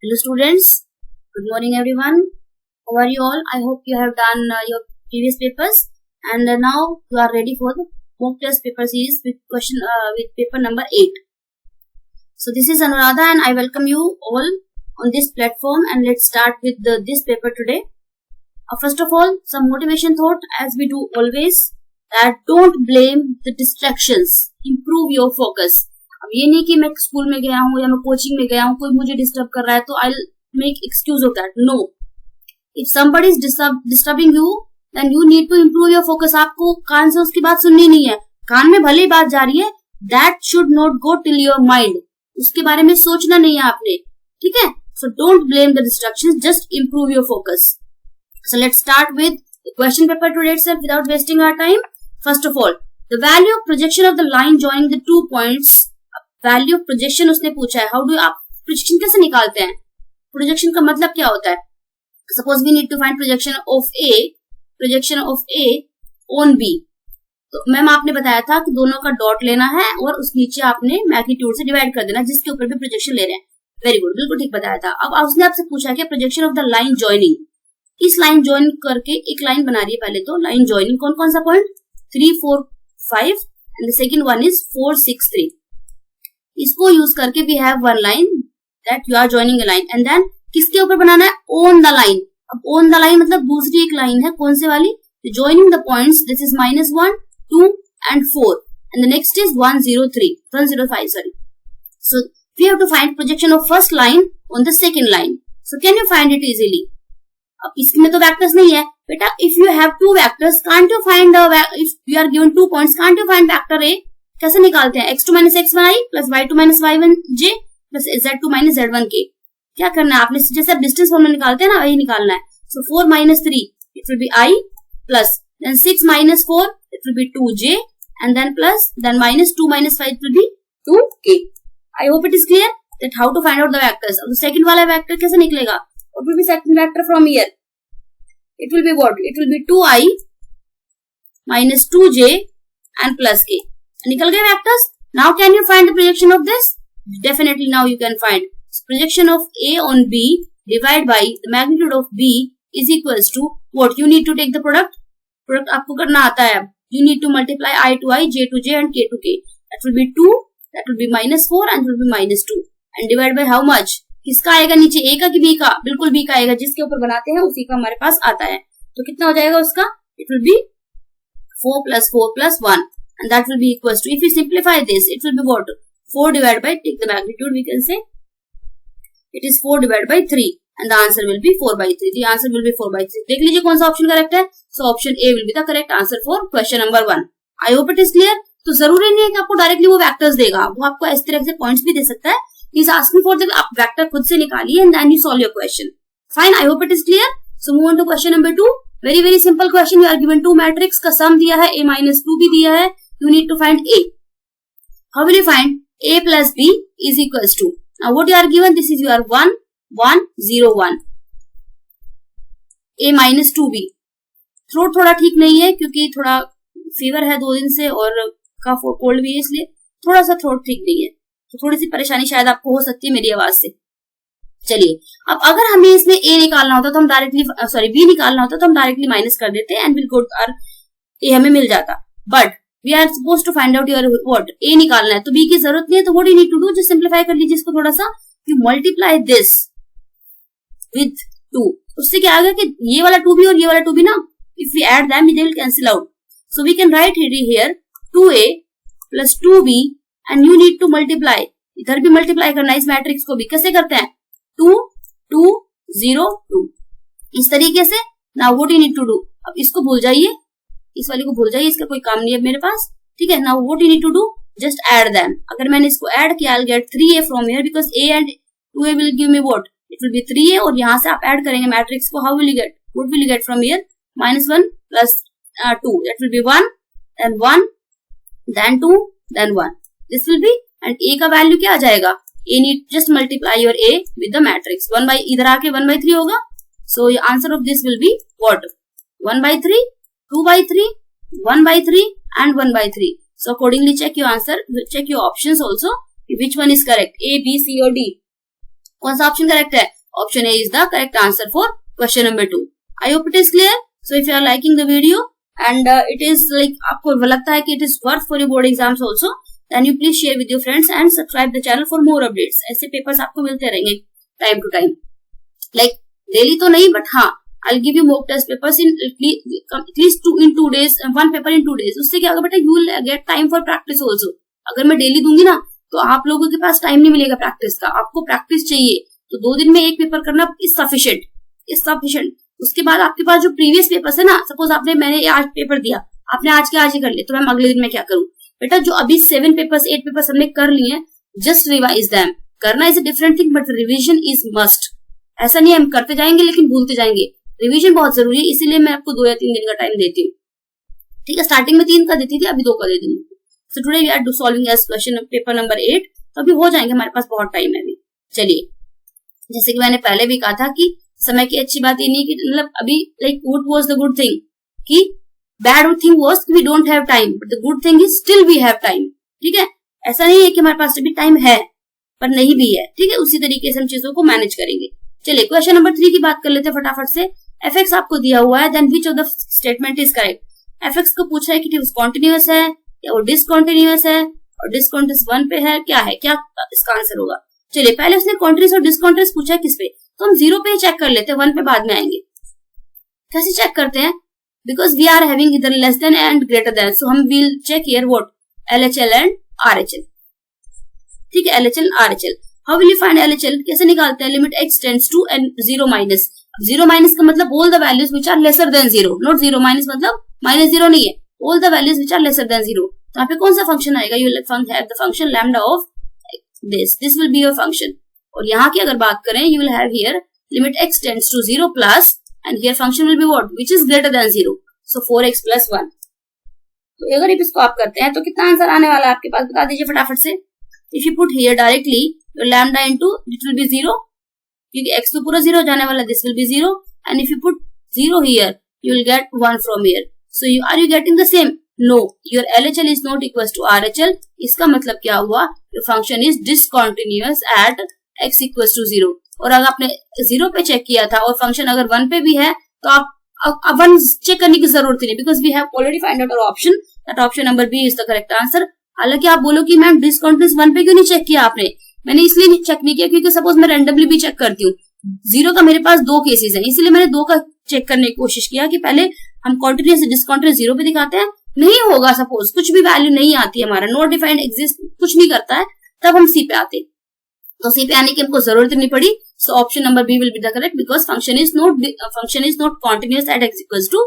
Hello students, good morning everyone. How are you all? I hope you have done your previous papers and now you are ready for the mock test paper series with paper number 8. So this is Anuradha and I welcome you all on this platform, and let's start with this paper today. First of all, some motivation thought as we do always, that don't blame the distractions, improve your focus. अब ये नहीं कि मैं school में गया हूँ या मैं कोचिंग में गया हूँ, कोई मुझे डिस्टर्ब कर रहा है तो I make excuse of that. No, if somebody is disturbing you then you need to improve your focus. आपको कान से उसकी बात सुननी नहीं है, कान में भले ही बात जा रही है, that should not go till your mind. उसके बारे में सोचना नहीं है आपने, ठीक है. So don't blame the distractions, just improve your focus. So let's start with question paper today itself without wasting our time. First of all, the value of projection of the line joining the 2 points. Value of projection उसने पूछा है. How do आप projection कैसे निकालते हैं? Projection का मतलब क्या होता है? Suppose we need to find projection of a on b. तो मैम आपने बताया था कि दोनों का डॉट लेना है और उस नीचे आपने मैग्नीट्यूड से डिवाइड कर देना जिसके ऊपर भी प्रोजेक्शन ले रहे हैं. वेरी गुड, बिल्कुल ठीक बताया था. अब उसने आपसे पूछा कि projection of the line joining. इस लाइन ज्वाइन करके एक लाइन बना रही है. पहले तो लाइन ज्वाइनिंग कौन कौन सा point? 3, 4, 5 and the second one is 4, 6, 3. इसको यूज करके we have one line that you are joining a line, and then किसके ऊपर बनाना है? On the line. अब ऑन द लाइन मतलब दूसरी एक लाइन है, कौन से वाली? Joining the points. This is -1, 2 and 4 and the next is 105. So we have to find projection of first line on the second line. So can you find it easily? अब इसमें तो वेक्टर्स नहीं है बेटा. If you have 2 vectors, can't you find if you are given 2 points, can't you find vector a? कैसे निकालते हैं? x2 - x1i plus y2 - y1j plus z2 - z1k. क्या करना है आपने? जैसे आप डिस्टेंस फॉर्मूला निकालते हैं ना, वही निकालना है. So 4 - 3 it will be i plus then 6 - 4 it will be 2j and then plus then -2 - 5 it will be 2k. I hope it is clear that how to find out the vectors. अब second वाला vector कैसे निकलेगा? What will be second vector from here? It will be what? It will be 2i - 2j and plus k. निकल गए vectors. Now can you find the projection of this? Definitely now you can find projection of A on B divide by the magnitude of B is equals to what? You need to take the product आपको करना आता है. You need to multiply I to I, J to J and K to K. That will be 2, that will be -4 and will be -2 and divide by how much? किसका आएगा नीचे? A का कि B का? बिल्कुल B का आएगा. जिसके ऊपर बनाते हैं उसी का हमारे पास आता है. तो कितना हो जाएगा उसका? It will be 4 + 4 + 1 and that will be equals to, if you simplify this, it will be what? 4 divided by, take the magnitude, we can say it is 4 divided by 3 and the answer will be 4/3. The answer will be 4/3. देख लीजिए कौन सा option correct है. So option A will be the correct answer for question number 1. I hope it is clear. तो जरूरी नहीं है कि आपको डायरेक्टली वो वेक्टर्स देगा, वो आपको इस तरह से पॉइंट्स भी दे सकता है. He is asking for the आप वेक्टर खुद से निकालिए and then you solve your question. Fine, I hope it is clear. So move on to question number 2. Very simple question. You are given 2 matrix का sum दिया है, A - 2 भी दिया है. You need to find A. How will you find A plus B is equals to? Now what you are given? This is your 1, 1, 0, 1. A minus 2B. Throat थोड़ा ठीक नहीं है क्योंकि थोड़ा फीवर है 2 दिन से और कफ और कोल्ड भी है, इसलिए थोड़ा सा थ्रोट ठीक नहीं है. तो थोड़ी सी परेशानी शायद आपको हो सकती है मेरी आवाज से. चलिए, अब अगर हमें इसमें A निकालना होता तो हम डायरेक्टली B निकालना होता तो हम डायरेक्टली माइनस कर देते and will go to A हमें मिल जाता. But we are supposed to find out your what? A निकालना है तो B की जरूरत नहीं है. तो what you need to do? just simplify कर लीजिए इसको थोड़ा सा. you multiply this with 2. उससे क्या आएगा कि ये वाला 2B और ये वाला 2B ना, if we add them they will cancel out. so we can write here 2A plus 2B and you need to multiply. इधर भी मल्टीप्लाई करना है इस मैट्रिक्स को भी. कैसे करते हैं? 2, 2, 0, 2 इस तरीके से. now what you need to do? अब इसको भूल जाइए, इस वाले को भूल जाइए, इसका कोई काम नहीं है मेरे पास, ठीक है. Now what you need to do? Just add them. अगर मैंने इसको ऐड किया, I will get 3A from here because A and 2A will give me what? It will be 3A और यहां से आप ऐड करेंगे मैट्रिक्स को. How will you get? What will you get from here? -1 plus 2 that will be 1 then 1 then 2 then 1. This will B and A का value क्या आ जाएगा? A need just multiply your A with the matrix. 1 by इधर आके 1/3 होगा. So answer of this will be what? 1/3, 2/3, 1/3 and 1/3. So accordingly check your answer, check your options also. Which one is correct? A, B, C or D? कौन सा option correct है? Option A is the correct answer for question number 2. I hope it is clear. So if you are liking the video and it is like आपको लगता है कि it is worth for your board exams also, then you please share with your friends and subscribe the channel for more updates. ऐसे papers आपको मिलते रहेंगे time to time, like daily तो नहीं, बट हाँ, I'll give you mock test papers in at least 2 days, one paper in 2 days. उससे क्या होगा बेटा, you will get time for practice also. अगर मैं डेली दूंगी ना तो आप लोगों के पास टाइम नहीं मिलेगा प्रैक्टिस का. आपको प्रैक्टिस चाहिए तो 2 दिन में एक पेपर करना इज सफिशिएंट. उसके बाद आपके पास जो प्रीवियस पेपर्स है ना, सपोज मैंने आज पेपर दिया, आपने आज के आज ही कर लिया, तो मैम अगले दिन में क्या करूं? बेटा जो अभी 7 पेपर्स 8 पेपर्स हमने कर लिए, जस्ट रिवाइज देम. करना is a different thing, but revision is must. ऐसा नहीं हम करते जाएंगे लेकिन भूलते जाएंगे. रिवीजन बहुत जरूरी है, इसीलिए मैं आपको 2 या 3 दिन का टाइम देती हूँ. ठीक है, स्टार्टिंग में 3 का देती थी, अभी 2 का देती हूँ. So today we are solving as question paper number 8. तो अभी हो जाएंगे, हमारे पास बहुत टाइम है अभी. चलिए, जैसे कि मैंने पहले भी कहा था कि समय की अच्छी बात ये नहीं कि मतलब अभी like what was the good thing, कि bad thing was we don't have time, but the good thing is still we have time. ठीक है, ऐसा नहीं है कि हमारे पास अभी टाइम है पर नहीं भी है. ठीक है, उसी तरीके से हम चीजों को मैनेज करेंगे. चलिए क्वेश्चन नंबर 3 की बात कर लेते हैं फटाफट से. एफ आपको दिया हुआ है, then which of the statement is correct. F को पूछा है कि कॉन्टिन्यूअस है या वो डिसकॉन्टिन्यूअस है, और डिसकॉन्टिन्यूअस 1 पे है, क्या है, क्या इसका आंसर होगा. चलिए, पहले उसने कॉन्टिन्यूअस और डिसकॉन्टिन्यूअस पूछा है किस पे, तो हम 0 पे ही चेक कर लेते हैं, 1 पे बाद में आएंगे. कैसे चेक करते हैं? बिकॉज वी आर हैविंग इधर less than and greater than, so हम will check here what, LHL and RHL. ठीक है, LHL RHL. How will you find LHL? कैसे निकालते हैं? Limit x tends to and 0 minus. 0 minus का मतलब all the values which are lesser than 0, not 0 minus मतलब -0 नहीं है, all the values which are lesser than 0. तो यहाँ पे कौन सा फंक्शन आएगा? You will have the function lambda of this will be your function. और यहाँ की अगर बात करें, you will have here limit x tends to 0 plus, and here function will be what, which is greater than 0, so 4x + 1. तो अगर इसको आप करते हैं तो कितना आंसर आने वाला है आपके पास, बता दीजिए फटाफट से. If you put here directly lambda into it will be 0, क्योंकि x तो पूरा 0 जाने वाला, this will be 0, and if you put 0 here you will get 1 from here. So you are you getting the same? No, your LHL is not equal to RHL. इसका मतलब क्या हुआ? Your function is discontinuous at x equal to 0. और अगर आपने 0 पे check किया था और फंक्शन अगर 1 पे भी है तो आप 1 चेक करने की जरूरत नहीं, because we have already find out our option, that option number B is the correct answer. हालांकि आप बोलो कि मैम डिसकॉन्टिन्यूअस 1 पे क्यों नहीं चेक किया आपने? मैंने इसलिए नहीं चेक नहीं किया क्योंकि सपोज मैं रैंडमली भी चेक करती हूँ, 0 का मेरे पास 2 केसेस हैं, इसलिए मैंने 2 का चेक करने की कोशिश किया कि पहले हम कॉन्टिन्यूअस डिसकॉन्टिन्यूअस 0 पे दिखाते हैं. नहीं होगा, सपोज कुछ भी वैल्यू नहीं आती है, हमारा नॉट डिफाइंड एग्जिस्ट कुछ नहीं करता है, तब हम C पे आते. तो C पे आने की हमको जरूरत नहीं पड़ी. So option number B will be the correct, because function is not continuous at x equals to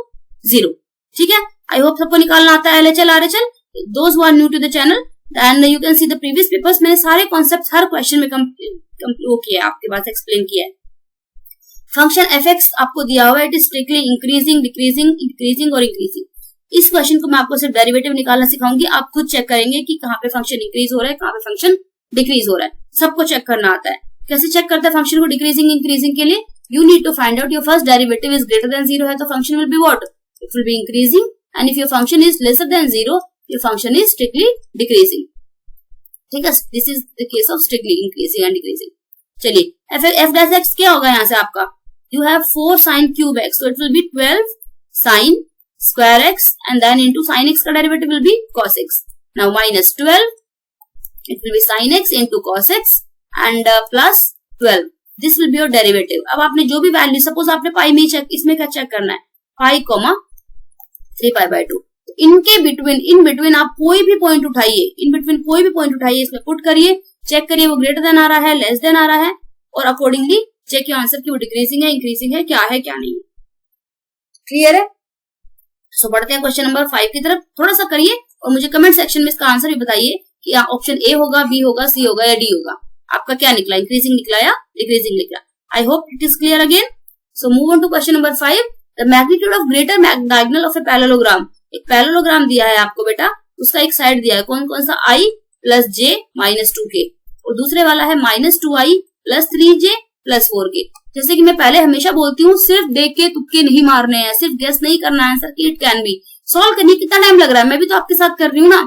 0. ठीक है, आई होप सबको निकालना आता है LHL RHL. Those who are new to the channel and you can see the previous papers, मैंने सारे concepts हर question में किया आपके पास, एक्सप्लेन किया है. फंक्शन f(x) आपको दिया हुआ है, it is strictly increasing, decreasing और इंक्रीजिंग. इस क्वेश्चन को मैं आपको सिर्फ डेरिवेटिव निकालना सिखाऊंगी, आप खुद चेक करेंगे कि कहाँ पे फंक्शन इंक्रीज हो रहा है, कहाँ पे फंक्शन डिक्रीज हो रहा है. सबको चेक करना आता है. कैसे चेक करते हैं फंक्शन को डिक्रीजिंग इंक्रीजिंग के लिए? You need to find out your first derivative is greater than 0 है तो function will be what, it will be increasing, and if your function is lesser than 0 your function is strictly decreasing. ठीक है, this is the case of strictly increasing and decreasing. चलिए, f(x) क्या होगा यहाँ से आपका? You have 4 sin cube x, so it will be 12 sin square x, and then into sin x का derivative will be cos x. Now minus 12, it will be sin x into cos x and plus 12. This will be your derivative. अब आपने जो भी value, suppose आपने पाई में check, इसमें क्या check करना है, पाई कोमा 3π/2. इनके इन बिटवीन आप कोई भी पॉइंट उठाइए, इसमें पुट करिए, चेक करिए वो ग्रेटर देन आ रहा है, लेस देन आ रहा है, और अकॉर्डिंगली चेक योर आंसर की वो डिक्रीजिंग है, इंक्रीजिंग है, क्या है क्या नहीं. क्लियर है? सो बढ़ते हैं क्वेश्चन नंबर 5 की तरफ. थोड़ा सा करिए और मुझे कमेंट सेक्शन में इसका आंसर भी बताइए कि ऑप्शन ए होगा, बी होगा, सी होगा या डी होगा. आपका क्या निकला, इंक्रीजिंग निकला या डिक्रीजिंग निकला? I hope it is clear again. So move on to question number 5. The magnitude of greater diagonal of a parallelogram. एक पैरेललोग्राम दिया है आपको बेटा, उसका एक साइड दिया है, कौन सा, i + j - 2k, और दूसरे वाला है -2i + 3j + 4k. जैसे कि मैं पहले हमेशा बोलती हूँ, सिर्फ देख के तुक्के नहीं मारने हैं, सिर्फ गेस नहीं करना है आंसर की. इट कैन बी सॉल्व करने कितना टाइम लग रहा है, मैं भी तो आपके साथ कर रही हूँ ना,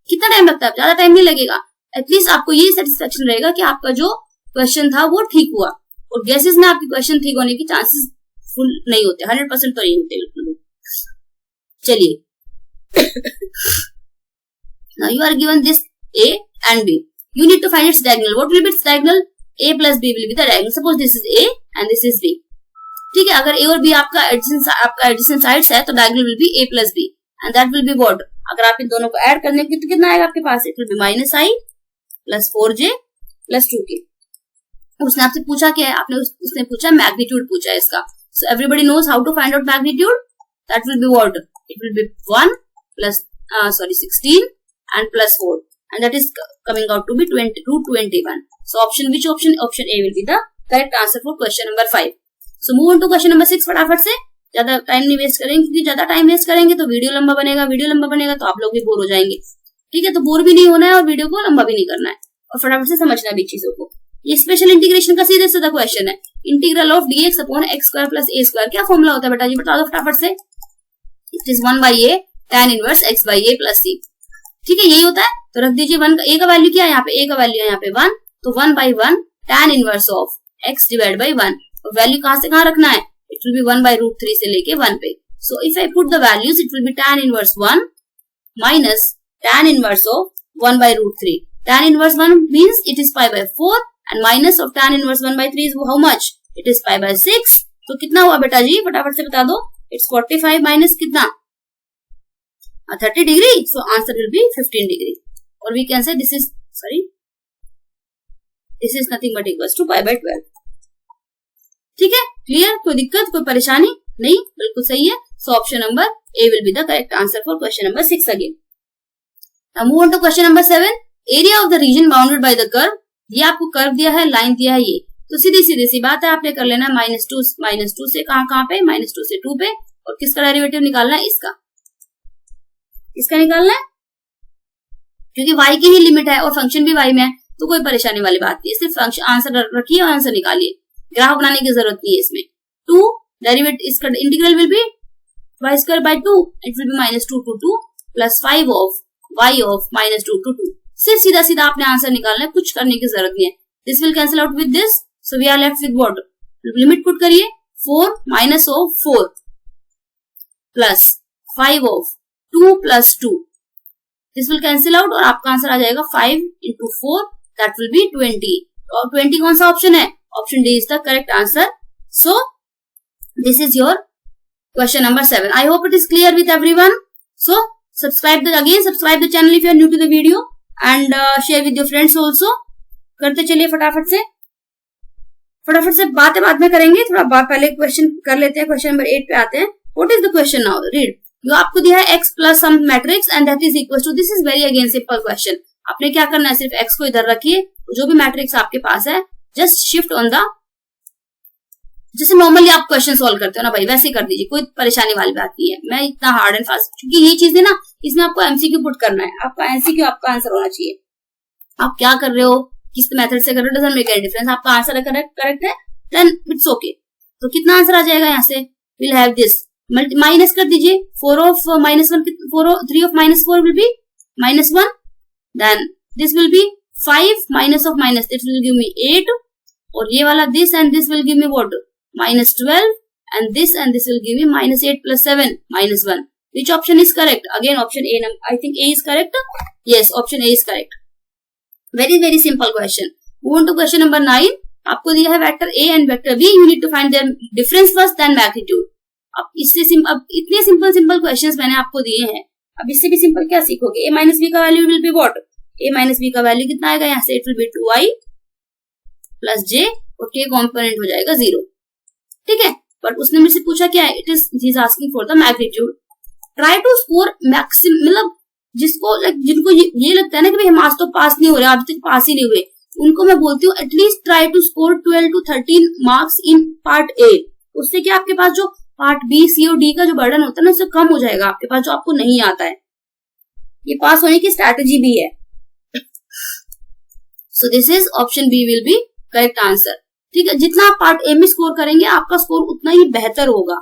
कितना टाइम लगता है? ज्यादा टाइम नहीं लगेगा. एटलीस्ट आपको ये सेटिस्फेक्शन रहेगा कि आपका जो क्वेश्चन था वो ठीक हुआ, और गेसेस में आपके क्वेश्चन ठीक होने की चांसेस फुल नहीं होते, 100% तो नहीं होते बिल्कुल। चलिए now you are given this A and B, you need to find its diagonal. What will be its diagonal? A plus B will be the diagonal. Suppose this is A and this is B. ठीक है, अगर A और B आपका adjacent sides है तो diagonal will be A plus B and that will be what? अगर आप इन दोनों को ऐड करने की तो कितना आएगा आपके पास? It will be minus I plus 4J plus 2K. उसने आपसे पूछा क्या है? उसने पूछा मैग्नीट्यूड पूछा है इसका. So everybody knows how to find out magnitude. That will be what? It will be 1 plus 16 and plus 4, and that is coming out to be 21. So which option? Option A will be the correct answer for question number 5. So move on to question number 6 फटाफट से, ज्यादा time नहीं waste करेंगे, क्योंकि ज्यादा time waste करेंगे तो video लंबा बनेगा तो आप लोग भी बोर हो जाएंगे. ठीक है, तो बोर भी नहीं होना है और वीडियो को लंबा भी नहीं करना है, और फटाफट से समझना भी चीजों को. ये स्पेशल इंटीग्रेशन का सीधे सीधा क्वेश्चन है. Integral of dx upon x square plus a square, क्या फॉर्मूला होता है बेटा जी, बता दो फटाफट से. It is 1 by a tan inverse x by a plus c. ठीक है, यही होता है. तो रख दीजिए a का वैल्यू क्या है यहाँ पे, a का वैल्यू है यहाँ पे 1, तो 1 by 1 tan inverse of x divide by 1. तो वैल्यू कहां से कहां रखना है? It will be 1 by root 3 से लेके 1 पे. So if I put the values it will be tan inverse 1 minus tan inverse of 1 by root 3. tan inverse 1 means it is pi by 4 and minus of tan inverse 1 by 3 is how much? It is pi bye 6. तो कितना हुआ बेटा जी, फटाफट से बता दो. It's 45 minus कितना? 30 degree. So answer will be 15 degree. और we can say this is nothing but equals to pi by 12. ठीक है, क्लियर? कोई दिक्कत, कोई परेशानी नहीं? बिल्कुल सही है. So option number A will be the correct answer for question number 6 again. Now move on to question number 7. Area of the region bounded by the curve. ये आपको कर्व दिया है, लाइन दिया है, ये तो सीधी सी बात है, आपने कर लेना -2 से कहां पे, -2 से 2 पे, और किसका डेरिवेटिव निकालना है? इसका निकालना है, क्योंकि y की ही लिमिट है और फंक्शन भी y में है, तो कोई परेशानी वाली बात नहीं है. सिर्फ फंक्शन आंसर रखिए और आंसर निकालिए, ग्राफ बनाने की जरूरत नहीं है इसमें. 2 डेरिवेटिव, इसका integral will be y square by 2, it will be -2 to 2 plus 5 of y of -2 to 2. सिर्फ सीधा आपने आंसर निकालना है, कुछ करने की जरूरत नहीं है. This will cancel out with this, so we are left with what? Limit put करिए, 4 minus of 4 plus 5 of 2 plus 2. This will cancel out और आपका आंसर आ जाएगा 5 into 4, दैट विल बी 20. और 20 कौन सा ऑप्शन है? Option D is the correct answer. So this is your question number 7. I hope it is clear with everyone. So subscribe the channel if you are new to the video and share with your friends also. करते चलिए फटाफट से बातें बाद में करेंगे, थोड़ा पहले क्वेश्चन कर लेते हैं. क्वेश्चन नंबर 8 पे आते हैं. What is the question now? Read. जो आपको दिया है x plus some matrix and that is equal to, this is very again simple question. आपने क्या करना है, सिर्फ x को इधर रखिए, जो भी मैट्रिक्स आपके पास है जस्ट शिफ्ट ऑन द, जैसे नॉर्मली आप क्वेश्चन सॉल्व करते हो ना भाई, वैसे कर दीजिए, कोई परेशानी वाली बात नहीं है. मैं इतना हार्ड एंड फास्ट, क्योंकि ये चीज है ना, इसमें आपको एमसीक्यू पुट करना है. आपका एमसीक्यू आपका आंसर होना चाहिए. आप क्या कर रहे हो, किस मेथड से कर रहे हो, डजंट मेक एनी डिफरेंस. आपका आंसर करेक्ट है, देन इट्स ओके. तो कितना आंसर आ जाएगा यहाँ से? विल हैव दिस, माइनस कर दीजिए. 3 of -4 will be -1, then this will be 5 minus of minus, this will give me 8, और ये वाला this and this will give me what? -12, and this will give me -8 plus 7 -1. Which option is correct? Again option A. I think A is correct. Yes, option A is correct. Very simple question. Move on to question number 9. आपको दिया है vector A and vector B. You need to find their difference first, then magnitude. अब इतने simple questions मैंने आपको दिए हैं. अब इससे भी सिंपल क्या सीखोगे? A minus B का value will be what? A minus B का वैल्यू कितना आएगा यहाँ से? It will be 2i plus j, और k कॉम्पोनेंट हो जाएगा 0. ठीक है, बट उसने मुझसे पूछा क्या है? It is asking for the magnitude. Try to score maximum, मतलब जिनको ये लगता है ना कि भाई हम आज तो पास नहीं हो रहे, अभी तक पास ही नहीं हुए, उनको मैं बोलती हूँ at least try to score 12 to 13 marks in part A. उससे क्या आपके पास जो पार्ट बी, सी और डी का जो बर्डन होता है ना, उससे कम हो जाएगा आपके पास, जो आपको नहीं आता है. ये पास होने की स्ट्रैटेजी भी है. So this is option B will be correct answer. ठीक है, जितना आप पार्ट ए में स्कोर करेंगे आपका स्कोर उतना ही बेहतर होगा.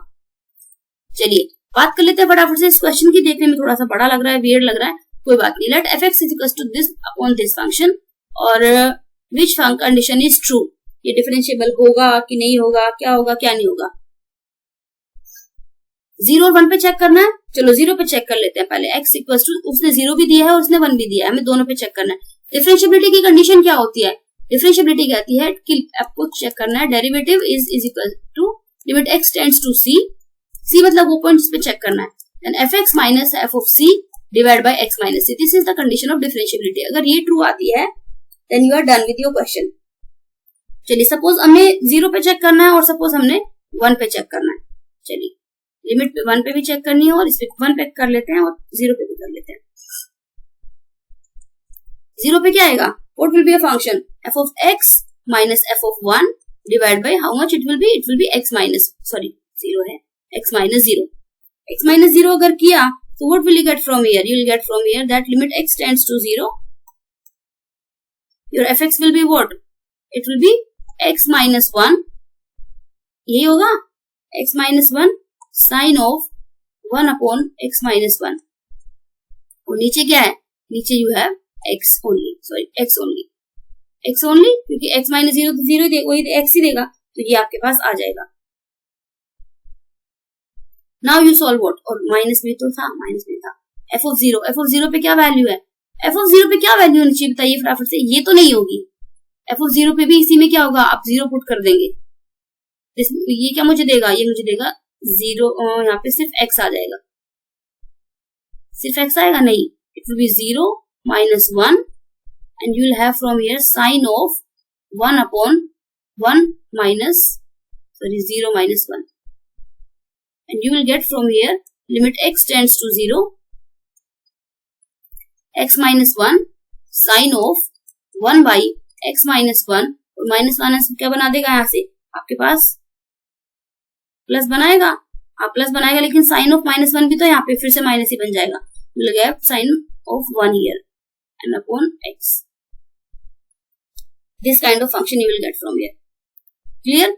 चलिए बात कर लेते हैं फटाफट से. इस क्वेश्चन की देखने में थोड़ा सा बड़ा लग रहा है, वियर्ड लग रहा है, कोई बात नहीं. Let f(x) is equal to this upon this function, और विच कंडीशन इज ट्रू, ये डिफरेंशिएबल होगा कि नहीं होगा, क्या होगा क्या नहीं होगा। 0 और 1 पे चेक करना है। चलो 0 पे चेक कर लेते हैं पहले। x इक्वल टू, उसने 0 भी दिया है और उसने 1 भी दिया है, हमें दोनों पे चेक करना है। डिफरेंशिएबिलिटी की कंडीशन क्या होती है? डिफरेंशिएबिलिटी कहती है कि आपको चेक करना है derivative is equal to limit x tends to c, c मतलब वो पॉइंट पे चेक करना है, then fx minus f of c divide by x minus c। This is the condition of differentiability. अगर ये ट्रू आती है then you are done with your question. चलिए सपोज हमने 0 पे चेक करना है और सपोज हमने 1 पे चेक करना है। चलिए लिमिट 1 पे भी चेक करनी है और इस पे 1 पे कर लेते हैं और 0 पे भी कर लेते हैं। 0 पे क्या आएगा? What will be a function? f of x minus f of 1 divide by how much it will be x minus, sorry 0 है, x माइनस 0। x माइनस 0 अगर किया तो what will you get from here? You will get from here that limit x tends to 0, your fx will be what? It will be x minus 1, यही होगा x minus 1 sine of 1 upon x minus 1। और नीचे क्या है? नीचे you have x only, sorry x only, x only, क्योंकि x minus 0 तो 0 वही x ही देगा, तो ये आपके पास आ जाएगा। नाउ यू सॉल्व व्हाट, और माइनस भी तो था, माइनस भी था। f ऑफ 0 पे क्या वैल्यू है? f ऑफ 0 पे क्या वैल्यू होनी चाहिए बताइए फटाफट से। ये तो नहीं होगी। f ऑफ 0 पे भी इसी में क्या होगा? आप 0 पुट कर देंगे। ये क्या मुझे देगा? ये मुझे देगा 0, यहाँ पे सिर्फ x आ जाएगा, सिर्फ x आएगा नहीं, it will be 0 minus 1 and you will have from here sine of 1 upon 1 minus, sorry 0 minus 1 and you will get from here limit x tends to 0 x minus 1 sine of 1 by x minus 1, और minus minus क्या बना देगा? यहाँ से आपके पास plus बनाएगा, आप plus बनाएगा, लेकिन साइन ऑफ माइनस 1 भी तो यहाँ पे फिर से माइनस ही बन जाएगा, sine of 1 here and upon x। This kind of function you will get from here. Clear?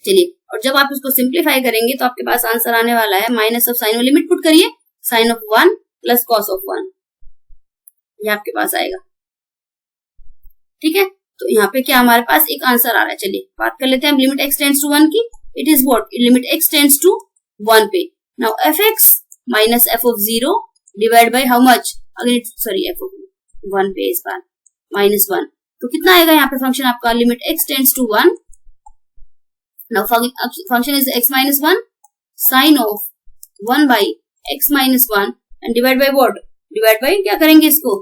चलिए, और जब आप इसको सिंप्लीफाई करेंगे तो आपके पास आंसर आने वाला है minus of sine, limit put करिए, sine of 1 plus cos of 1, ये आपके पास आएगा। ठीक है, तो यहाँ पे क्या हमारे पास एक आंसर आ रहा है। चलिए बात कर लेते हैं लिमिट x टेंड्स टू 1 की। It is what? Limit x tends to 1 पे। Now fx minus f of 0 divide by how much? Again sorry f of 1 पे इस बार माइनस 1, तो कितना आएगा यहाँ पे फंक्शन आपका? Limit x tends to 1। Now function is x minus 1 sine of 1 by x minus 1 and divide by what? Divide by क्या करेंगे इसको?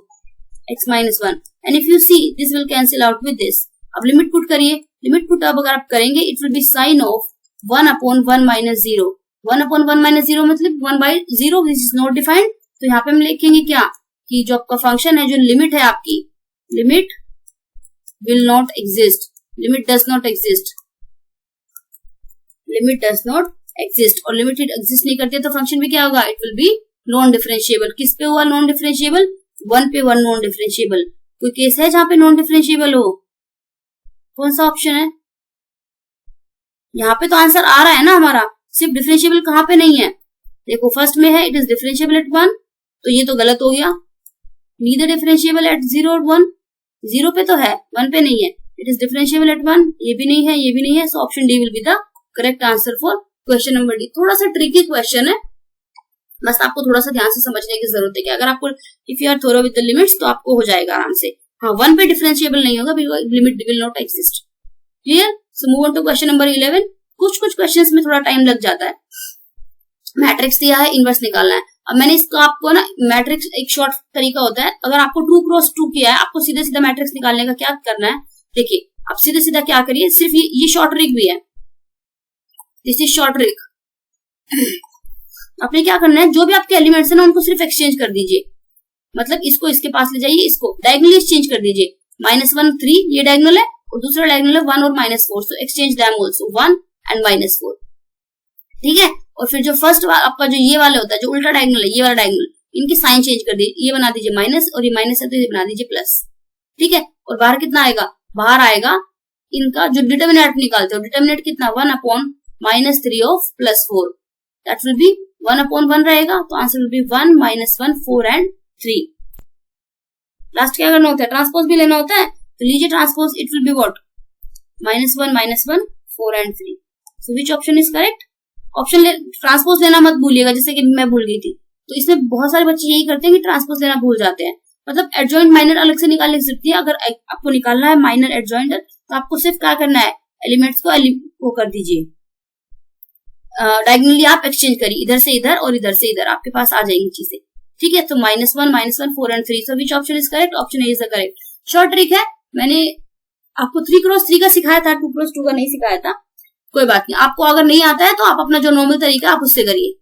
x minus 1, and if you see this will cancel out with this. अब limit put करिए, limit put अब अगर आप करेंगे it will be sine of 1 upon 1 minus 0, 1 upon 1 minus 0 मतलब 1 by 0, this is not defined, तो यहाँ पे हम लिखेंगे क्या कि जो आपका फंक्शन है, जो लिमिट है आपकी, limit will not exist, limit does not exist, limit does not exist, और लिमिट एग्जिस्ट नहीं करती है तो फंक्शन भी क्या होगा? It will B non differentiable. किस पे हुआ नॉन डिफरेंशिएबल? 1 पे 1 नॉन डिफरेंशिएबल। कोई केस है जहां पे नॉन डिफरेंशिएबल हो? कौन सा ऑप्शन है? यहाँ पे तो आंसर आ रहा है ना हमारा, सिर्फ डिफरेंशिएबल कहाँ पे नहीं है? देखो फर्स्ट में है इट इज डिफरेंशिएबल एट 1, तो ये तो गलत हो गया। नीदर डिफरेंशिएबल एट 0 और 1, 0 पे तो है 1 पे नहीं है। इट इज डिफरेंशिएबल एट 1, ये भी नहीं है, ये भी नहीं है, so option D will be the correct answer for question number D. थोड़ा सा ट्रिकी क्वेश्चन है, बस आपको थोड़ा सा ध्यान से समझने की जरूरत है कि अगर आपको if you are thorough with the limits तो आपको हो जाएगा आराम से। हाँ 1 पे डिफरेंशिएबल नहीं होगा, limit will not exist. Clear? So move on to question number 11। कुछ क्वेश्चंस में थोड़ा टाइम लग जाता है। मैट्रिक्स दिया है, इनवर्स निकालना है। अब मैंने इसको आपको ना, मैट्रिक्स एक शॉर्ट तरीका होता है, अगर आपको 2 क्रॉस 2 किया है, आपको सीधा सीधा मैट्रिक्स निकालने का क्या करना है? देखिए आप सीधा सीधा क्या करिए, सिर्फ ये शॉर्ट ट्रिक भी है, दिस इज शॉर्ट ट्रिक। आपने क्या करना है, जो भी आपके एलिमेंट्स है ना उनको सिर्फ एक्सचेंज कर दीजिए, मतलब इसको इसके पास ले जाइए, इसको डायगोनली एक्सचेंज कर दीजिए। -1 3 ये डायगोनल है और दूसरा डायगोनल है 1 और -4, so exchange them also 1 and -4। ठीक है, और फिर जो फर्स्ट आपका जो ये वाला होता है, जो उल्टा डायगोनल है, ये वाला डायगोनल, इनकी साइन चेंज कर दीजिए, ये बना दीजिए माइनस और ये माइनस है तो ये बना दीजिए प्लस। ठीक है, और बाहर कितना आएगा? बाहर आएगा इनका जो डिटर्मिनेंट निकालते हो, डिटर्मिनेंट कितना? 1 upon -3 of +4, that will be 1 upon 1 रहेगा, तो answer will be 1 -1 4 and 3। Last क्या करना होता है? ट्रांसपोज भी लेना होता है, तो तो लीजिए transpose, it will be what, -1, 4 and 3. So which option is correct? Option transpose लेना मत भूलिएगा, जैसे कि मैं भूल गई थी। तो इसमें बहुत सारे बच्चे यही करते हैं कि ट्रांसपोज लेना भूल जाते हैं। मतलब एडजॉइंट माइनर अलग से निकाल सकती है। अगर आपको निकालना है माइनर एडजॉइंट, तो आपको सिर्फ क्या करना है, एलिमेंट्स को कर दीजिए, डायगोनली आप एक्सचेंज करिए, इधर से इधर और इधर से इधर, आपके पास आ जाएंगी चीजें। ठीक है, तो -1, 4 and 3. So which option is correct? Option A is the correct. Short trick है, मैंने आपको 3x3 का सिखाया था, 2x2 का नहीं सिखाया था। कोई बात नहीं, आपको अगर नहीं आता है तो आप अपना जो नॉर्मल तरीका आप उससे करिए,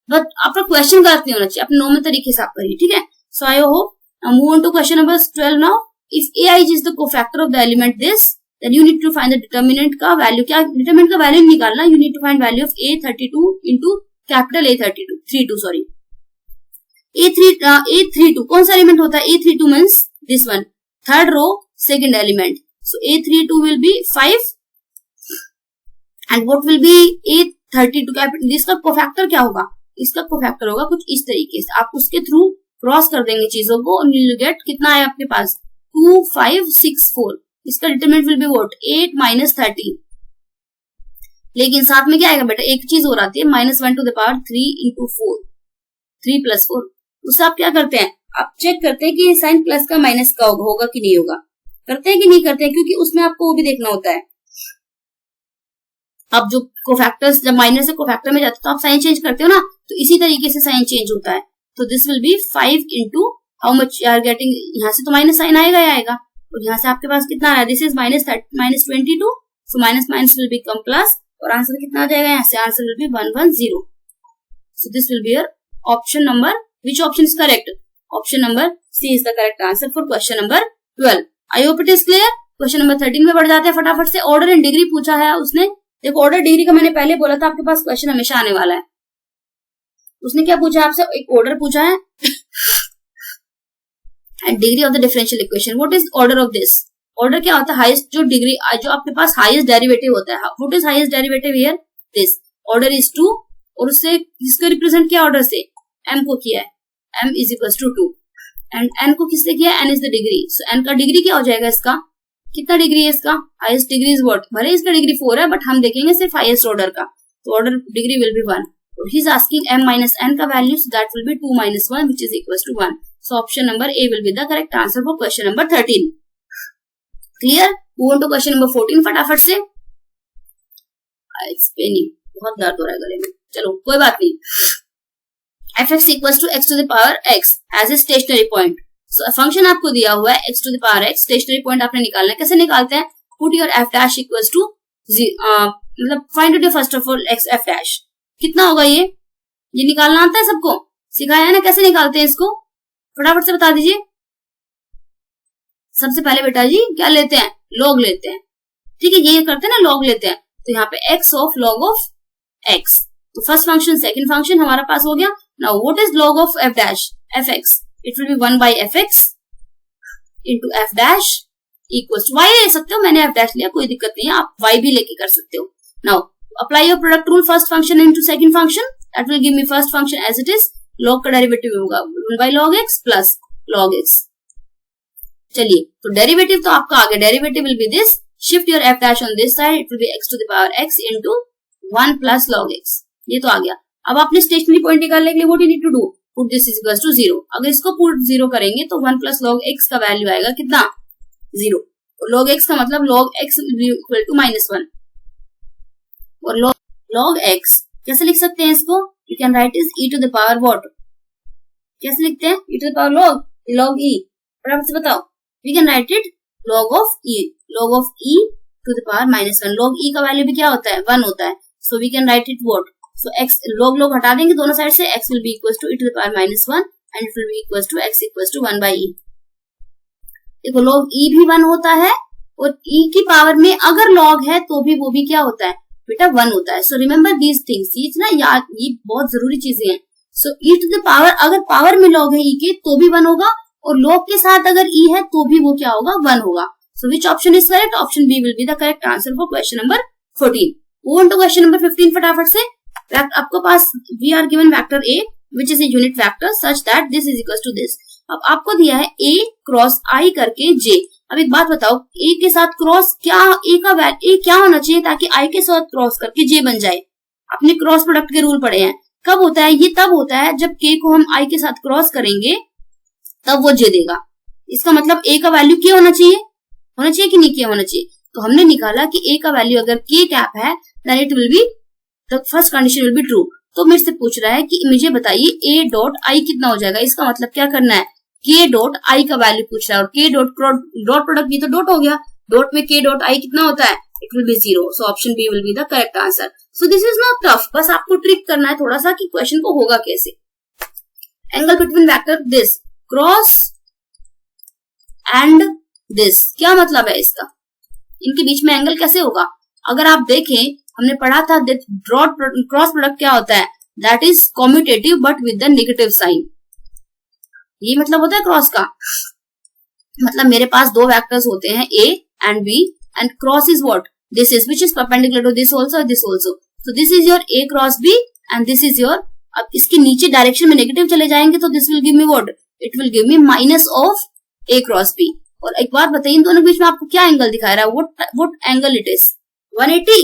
बट आपका क्वेश्चन गलत नहीं होना चाहिए, अपने नॉर्मल तरीके से आप करिए। ठीक है, so I hope move on to question number 12 now. If aij is the cofactor of the element this, then you need to find the determinant का वैल्यू। क्या डिटरमिनेंट का वैल्यू निकालना, you need to find value of A32 into capital A32 sorry A32 कौन सा element होता है? A32 means this one, third row second element. So A32 will be 5 and what will be A32 capital. इसका cofactor क्या होगा? इसका cofactor होगा कुछ इस तरीके से, आप उसके थ्रू क्रॉस कर देंगे चीजों को और यू गेट कितना है आपके पास, 2, 5, 6, 4। इसका डिटरमिनेंट विल बी व्हाट, 8 - 13। लेकिन साथ में क्या आएगा बेटा, एक चीज और आती है, -1 to the power 3 into 4, 3 + 4। उससे आप क्या करते हैं, आप चेक करते हैं कि साइन प्लस का माइनस का होगा कि नहीं होगा, करते हैं कि नहीं करते हैं, क्योंकि उसमें आपको वो भी देखना होता है। अब जो कोफैक्टर्स जब माइनर से कोफैक्टर में जाते हैं तो आप साइन चेंज करते हो ना, तो इसी तरीके से साइन चेंज होता है। तो this will be 5 into how much you are getting, यहाँ से तो माइनस साइन आएगा ही आएगा, और यहाँ से आपके पास कितना आ रहा है, this is -22, so minus minus will become plus, और आंसर कितना आ जाएगा, यहाँ से answer will be 110। So this will be your option number, which option is correct? Option number C is the correct answer for question number 12। I hope it is clear. Question number 13 में बढ़ जाते हैं फटाफट से। Order in degree पूछा है उसने। देखो ऑर्डर डिग्री का मैंने पहले बोला था आपके पास क्वेश्चन हमेशा आने वाला है। उसने क्या पूछा आपसे, एक ऑर्डर पूछा है and degree of the differential equation. What is order of this? Order क्या होता है, हाईएस्ट जो डिग्री, जो आपके पास हाईएस्ट डेरिवेटिव होता है। What is highest derivative here? This order is 2, और उससे किसको रिप्रेजेंट किया, ऑर्डर से m को किया है, m is equal to 2, and n को किससे किया, n is the degree. So n का डिग्री क्या हो जाएगा, इसका कितना डिग्री है, इसका हाईएस्ट डिग्री इज व्हाट, भले इसका डिग्री 4 है बट हम देखेंगे सिर्फ हाईएस्ट ऑर्डर का, तो order degree will be 1। He is asking m - n का value, so that will be 2 - 1 which is equal to 1। So option number A will be the correct answer for question number 13। Clear? Move on to question number 14 फटाफट से। It's Penning, बहुत दर्द हो रहा है गले में, चलो कोई बात नहीं। fx equal to x to the power x as a stationary point. So function आपको दिया हुआ है x to the power x, stationary point आपने निकालना है। कैसे निकालते हैं? Put your f dash equal to मतलब find out first of all x f dash कितना होगा, ये निकालना आता है सबको, सिखाया है ना कैसे निकालते हैं इसको, फटाफट से बता दीजिए। सबसे पहले बेटा जी क्या लेते हैं, लॉग लेते हैं। ठीक है, ये करते हैं ना, लॉग लेते हैं। तो यहाँ पे x of log of x, तो फर्स्ट फंक्शन सेकंड फंक्शन हमारा पास हो गया। Now what is log of f dash, fx, it will be 1/fx into f dash equals to y ले सकते हो, मैंने f डैश लिया कोई दिक्कत नहीं है, आप y भी लेके कर सकते हो। Now apply your product rule first function into second function, that will give me first function as it is, log का डेरिवेटिव होगा 1/log x plus log x। चलिए तो डेरिवेटिव तो आपका आ गया, derivative will be this, shift your f dash on this side, it will be x to the power x into 1 plus log x। ये तो आ गया। अब आपने स्टेशनरी पॉइंट निकालने के लिए what you need to do, put this is equal to 0। अगर इसको पुट 0 करेंगे तो 1 plus log x का वैल्यू आएगा कितना, 0। log x का मतलब log x will be equal to -1, और log x कैसे लिख सकते हैं इसको, you can write is e to the power what, कैसे लिखते हैं, e to the power log e, फटाफट से बताओ। We can write it log of e to the power -1। log e का वैल्यू भी क्या होता है, 1 होता है। So we can write it what, so x log हटा देंगे दोनों साइड से, x will be equal to e to the power -1 and it will be equal to x equals to 1/e। देखो log e भी 1 होता है, और e की पावर में अगर log है तो भी वो भी क्या होता है बेटा, 1 होता है। सो रिमेम्बर दीज थिंग्स, ये ना याद, ये बहुत जरूरी चीजें हैं। सो e टू द पावर, अगर पावर में log है e के तो भी 1 होगा, और log के साथ अगर e है तो भी वो क्या होगा, 1 होगा। So which option is correct, option B will be the correct answer for question number 14। Move on to question number 15 फटाफट से। आपको पास we are given vector a which is a unit vector such that this is equals to this। अब आपको दिया है a cross i करके j। अब एक बात बताओ, ए के साथ क्रॉस क्या, ए क्या होना चाहिए ताकि आई के साथ क्रॉस करके जे बन जाए? अपने क्रॉस प्रोडक्ट के रूल पढ़े हैं। कब होता है ये? तब होता है जब के को हम आई के साथ क्रॉस करेंगे तब वो जे देगा। इसका मतलब ए का वैल्यू क्या होना चाहिए कि नहीं क्या होना चाहिए? तो हमने निकाला कि ए का वैल्यू अगर के कैप है then it will be, the first condition will be true. तो मेरे से पूछ रहा है कि मुझे बताइए ए डॉट आई कितना हो जाएगा। इसका मतलब क्या करना है, के डॉट आई का वैल्यू पूछ रहा है और के डॉट प्रोडक्ट भी तो डॉट हो गया, डॉट में के डॉट आई कितना होता है, it will be 0। So option B will be the correct answer. So this is not tough, बस आपको ट्रिक करना है थोड़ा सा कि क्वेश्चन को होगा कैसे। Angle between vector this cross and this, क्या मतलब है इसका, इनके बीच में एंगल कैसे होगा? अगर आप देखें हमने पढ़ा था क्रॉस प्रोडक्ट क्या होता है, that is commutative but with the negative sign. ये मतलब होता है क्रॉस का, मतलब मेरे पास दो वेक्टर्स होते हैं a and b and cross is what, this is which is perpendicular to this also this also. So this is your a cross b and this is your, अब इसके नीचे डायरेक्शन में नेगेटिव चले जाएंगे तो this will give me what, it will give me minus of a cross b। और एक बात बताइए इन दोनों के बीच में आपको क्या एंगल दिखा रहा है, what angle it is, 180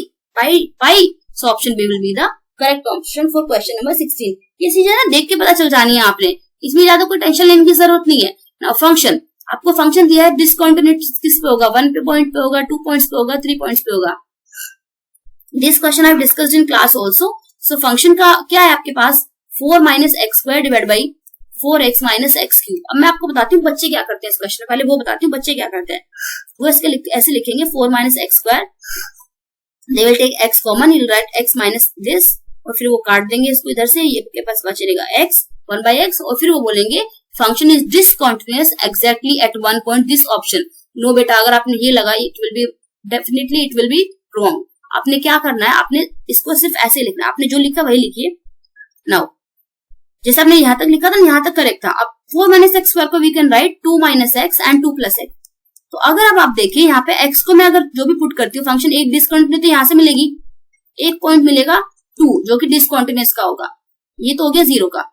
pi. So option B will be the correct option for question number 16। ये चीजें ना देख के पता चल जानी है आपने, इसमें ज्यादा कोई टेंशन लेने की जरूरत नहीं है। नाउ फंक्शन, आपको फंक्शन दिया है, डिसकंटिन्यूटी किस पे होगा, 1 पॉइंट पे होगा, 2 पॉइंट्स पे होगा, 3 पॉइंट्स पे होगा। This question I have discussed in class also. So function का क्या है आपके पास, 4 minus x square divide by 4x minus x cube. अब मैं आपको बताती हूँ बच्चे क्या करते हैं इस क्वेश्चन में, पहले वो बताती हूँ बच्चे क्या करते हैं। वो ऐसे लिखेंगे 4 minus x square, they will take x common, he will write x minus this, और फिर वो काट देंगे इसको इधर से, ये के पास बचेगा x 1 बाई एक्स, और फिर वो बोलेंगे function is discontinuous exactly at 1 point this option. No बेटा, अगर आपने ये लगाई it will be definitely it will be wrong. आपने क्या करना है, आपने इसको सिर्फ ऐसे लिखना है, आपने जो लिखा वही लिखिए। नाउ जैसे आपने यहाँ तक लिखा था यहाँ तक करेक्ट था। अब 4 माइनस एक्स स्क्वायर को we can write 2 minus x and 2 plus x. तो अगर अब आप देखिए यहाँ पे x को मैं अगर जो भी पुट करती हूँ फंक्शन एक डिसकंटिन्यूटी तो यहाँ से मिलेगी, एक पॉइंट मिलेगा 2 जो कि डिसकंटिन्यूअस का होगा, ये तो हो गया 0 का।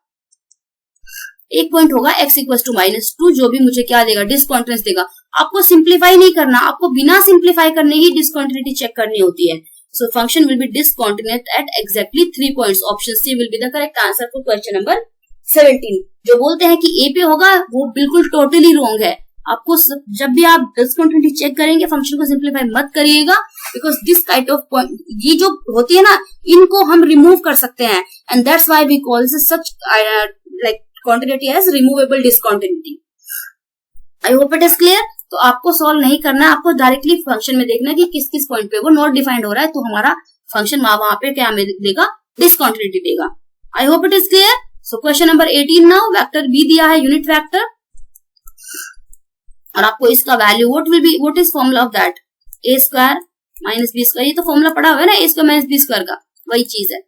एक पॉइंट होगा x इक्वल टू माइनस 2 जो भी मुझे क्या देगा, डिसकंटिन्यूअस देगा। आपको सिंप्लीफाई नहीं करना, आपको बिना सिंप्लीफाई करने ही डिसकंटिन्यूटी चेक करनी होती है। So function will be discontinuous at exactly 3 points. Option C will be the correct answer for question number 17। जो बोलते हैं कि a पे होगा वो बिल्कुल टोटली रॉन्ग है। आपको जब भी आप डिसकंटिन्यूटी चेक करेंगे फंक्शन को सिंप्लीफाई मत करिएगा, because this kind of point ये जो होती है ना इनको हम रिमूव कर सकते हैं, and that's why we call such like continuity as removable discontinuity. I hope it is clear. तो आपको सॉल्व नहीं करना है, आपको डायरेक्टली फंक्शन में देखना है कि किस किस पॉइंट पे वो नॉट डिफाइंड हो रहा है, तो हमारा फंक्शन वहां पे क्या देगा, डिसकंटिन्यूटी देगा। I hope it is clear. So question number 18 now, vector b दिया है यूनिट वेक्टर, और आपको इसका value what is formula of that, a square minus b square. ये तो फॉर्मूला पड़ा हुआ है ना, a square minus b square का, वही चीज है।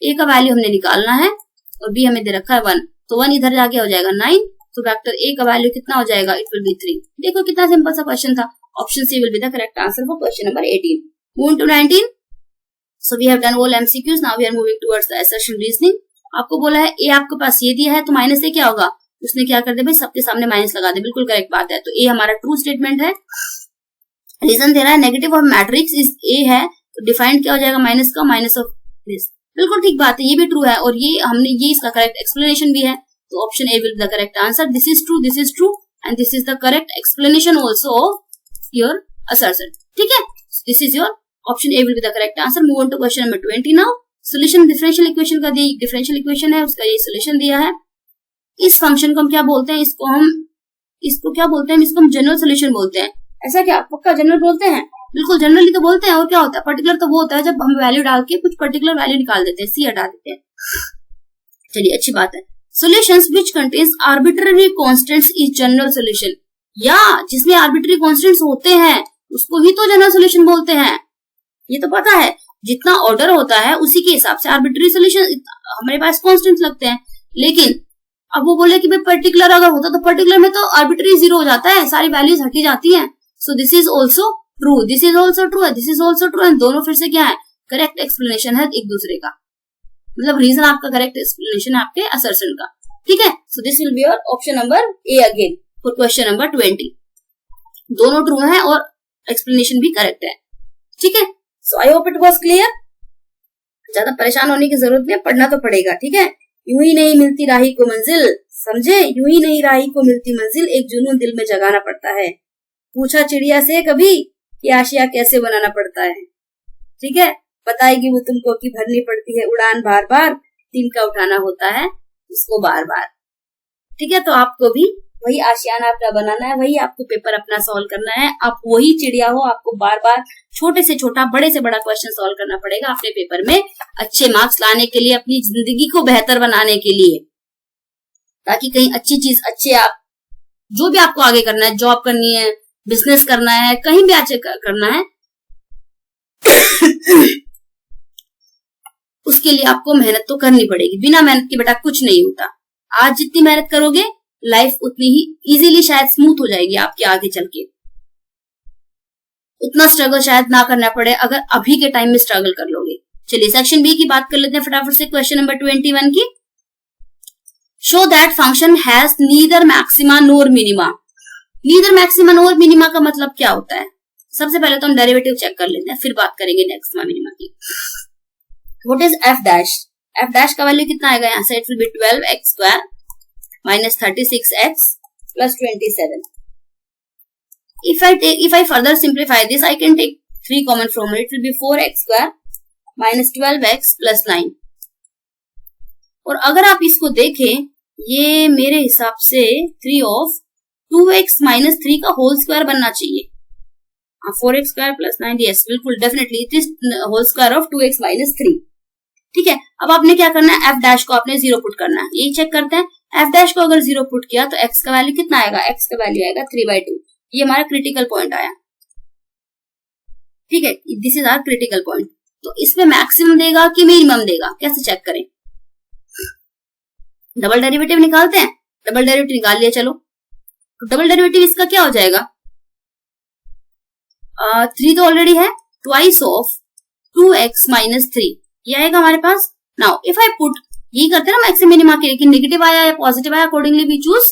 ए का वैल्यू हमने निकालना है और बी हमें दे रखा है 1, तो 1 इधर जाके हो जाएगा 9, तो वेक्टर ए का वैल्यू कितना हो जाएगा, इट विल बी 3। देखो कितना सिंपल सा क्वेश्चन था। Option C will be the correct answer for question number 18। Move to 19। So we have done all MCQs, now we are moving towards the assertion reasoning. आपको बोला है ए आपके पास ये दिया है तो माइनस ए क्या होगा, उसने क्या कर दिया भाई सबके सामने माइनस लगा दे, बिल्कुल करेक्ट बात है। तो ए हमारा ट्रू स्टेटमेंट है। रीजन दे रहा है negative of matrix is a है, तो डिफाइंड क्या हो जाएगा, माइनस का माइनस ऑफ दिस, बिल्कुल ठीक बात है, ये भी ट्रू है और ये हमने ये इसका करेक्ट एक्सप्लेनेशन भी है। तो option A will be the correct answer. This is true and this is the correct explanation also of your assertion. ठीक है, this is your option A will be the correct answer. Move on to question number 20 now. Solution differential equation का differential equation है, उसका ये solution दिया है। इस function को हम क्या बोलते हैं, इसको क्या बोलते हैं, इसको हम जनरल सोल्यूशन बोलते हैं। ऐसा क्या पक्का जनरल बोलते हैं, बिल्कुल जनरली तो बोलते हैं। और क्या होता है पर्टिकुलर, तो वो होता है जब हम वैल्यू डाल के कुछ पर्टिकुलर वैल्यू निकाल देते हैं, सी हटा देते हैं। चलिए अच्छी बात है। Solutions which contains arbitrary constants is general solution, या जिसमें आर्बिट्ररी कांस्टेंट्स होते हैं उसको ही तो जनरल सॉल्यूशन बोलते हैं। ये तो पता है, जितना ऑर्डर होता है उसी के हिसाब से आर्बिट्ररी सॉल्यूशन हमारे पास कांस्टेंट्स लगते हैं। लेकिन अब वो बोले कि भाई पर्टिकुलर अगर होता तो पर्टिकुलर में तो आर्बिट्ररी 0 हो जाता है, सारी वैल्यूज हटी जाती हैं। सो this is also true, this is also true है, दिस इज ऑल्सो ट्रू है। दोनों फिर से क्या है, करेक्ट एक्सप्लेनेशन है एक दूसरे का, मतलब रीजन आपका करेक्ट एक्सप्लेनेशन है आपके असर्शन का। ठीक है, so this will be your option number A again for question number 20। दोनों ट्रू है और एक्सप्लेनेशन भी करेक्ट है। ठीक है, so I hope it was clear. ज्यादा परेशान होने की जरूरत नहीं है, पढ़ना तो पड़ेगा। ठीक है, यूं ही नहीं मिलती राही को मंजिल, समझे, यूं ही नहीं राही को मिलती मंजिल, एक जुनून दिल में जगाना पड़ता है। पूछा चिड़िया से कभी कि आशिया कैसे बनाना पड़ता है। ठीक है, बताएगी वो तुमको कि भरनी पड़ती है उड़ान बार बार, तिनका उठाना होता है उसको बार बार। ठीक है, तो आपको भी वही आशियाना अपना बनाना है, वही आपको पेपर अपना सॉल्व करना है। आप वही चिड़िया हो, आपको बार बार छोटे से छोटा बड़े से बड़ा क्वेश्चन सॉल्व करना पड़ेगा अपने पेपर में अच्छे मार्क्स लाने के लिए, अपनी जिंदगी को बेहतर बनाने के लिए, ताकि कहीं अच्छी चीज अच्छे आप जो भी आपको आगे करना है, जॉब करनी है, बिजनेस करना है, कहीं भी अच्छे करना है उसके लिए आपको मेहनत तो करनी पड़ेगी। बिना मेहनत के बेटा कुछ नहीं होता। आज जितनी मेहनत करोगे लाइफ उतनी ही इजीली शायद स्मूथ हो जाएगी आपके आगे चल के। उतना स्ट्रगल शायद ना करना पड़े अगर अभी के टाइम में स्ट्रगल कर लोगे। चलिए सेक्शन बी की बात कर लेते हैं फटाफट से। क्वेश्चन नंबर 21 की, show that function has neither maxima NOR minima. Neither maxima NOR minima का मतलब क्या होता है? सबसे पहले तो हम डेरिवेटिव चेक कर लेते हैं, फिर बात करेंगे मैक्सिमा मिनिमा की। What is F dash? F dash का वैल्यू कितना आएगा यहाँ से? It will B 12x square minus 36x plus 27. If I further simplify this, I can take 3 common from it. It will be 4x square minus 12x plus 9. और अगर आप इसको देखें, ये मेरे हिसाब से 3 of 2x minus 3 का होल स्क्वायर बनना चाहिए। 4x square plus 9, yes, बिल्कुल definitely it is whole square of 2x minus 3। ठीक है, अब आपने क्या करना है? एफ डैश को आपने 0 पुट करना है। यही चेक करते हैं। एफ डैश को अगर 0 पुट किया तो एक्स का वैल्यू कितना आएगा? एक्स का वैल्यू आएगा 3/2। ये हमारा क्रिटिकल पॉइंट आया। ठीक है, this is our critical point. तो इसमें मैक्सिमम देगा कि मिनिमम देगा, कैसे चेक करें? डबल डेरिवेटिव निकालते हैं। डबल डेरिवेटिव निकाल लिया, चलो। तो डबल डेरिवेटिव इसका क्या हो जाएगा? 3 तो ऑलरेडी है, ट्वाइस ऑफ 2x minus 3 ये आएगा हमारे पास। नाउ इफ आई पुट, यही करते हैं ना मैक्सिमम मिनिमा के, लेकिन नेगेटिव आया या पॉजिटिव आया, अकॉर्डिंगली वी चूज।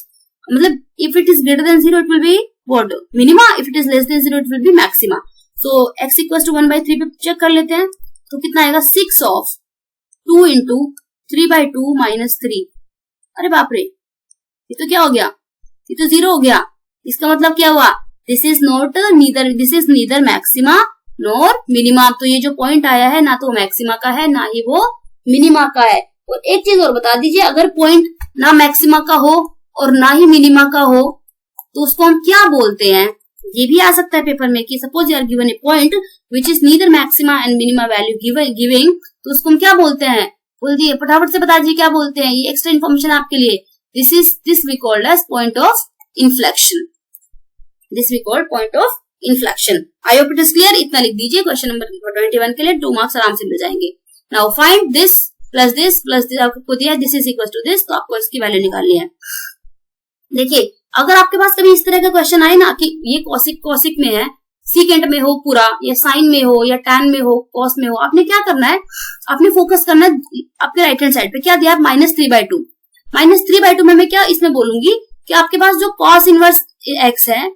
मतलब if it is greater than 0 it will be what? Minima. If it is less than 0 it will be maxima. So x equal to 1/3 पे चेक कर लेते हैं, तो कितना आएगा? 6 ऑफ 2 इंटू 3/2 माइनस 3। अरे बाप रे, ये तो क्या हो गया? ये तो 0 हो गया। इसका मतलब क्या हुआ? This is neither maxima nor minima. तो ये जो पॉइंट आया है ना तो मैक्सिमा का है ना ही वो मिनिमा का है। और एक चीज और बता दीजिए, अगर पॉइंट ना मैक्सिमा का हो और ना ही मिनिमा का हो तो उसको हम क्या बोलते हैं? ये भी आ सकता है पेपर में कि suppose you are given a point which is neither maxima and minima value giving, तो उसको हम क्या बोलते हैं? बोल दिए, फटाफट से बता दीजिए क्या बोलते हैं। ये एक्स्ट्रा इन्फॉर्मेशन आपके लिए। This we called as point of inflection. This we called point of inflection. I hope it is clear. इतना लिख दीजिए क्वेश्चन नंबर 21 के लिए, 2 मार्क्स आराम से मिल जाएंगे। Now find this plus this आपको दिया, this is equal to this, तो आपको इसकी वैल्यू निकालनी है। देखिए, अगर आपके पास कभी इस तरह का क्वेश्चन आए ना कि ये कॉसिक में है, सीकेंट में हो पूरा, या साइन में हो, या टैन में हो, कॉस में हो, आपने क्या करना है? आपने फोकस करना है आपके राइट हैंड साइड पे। क्या दिया? -3/2। -3/2 में मैं क्या इसमें बोलूंगी कि आपके पास जो कॉस इनवर्स x है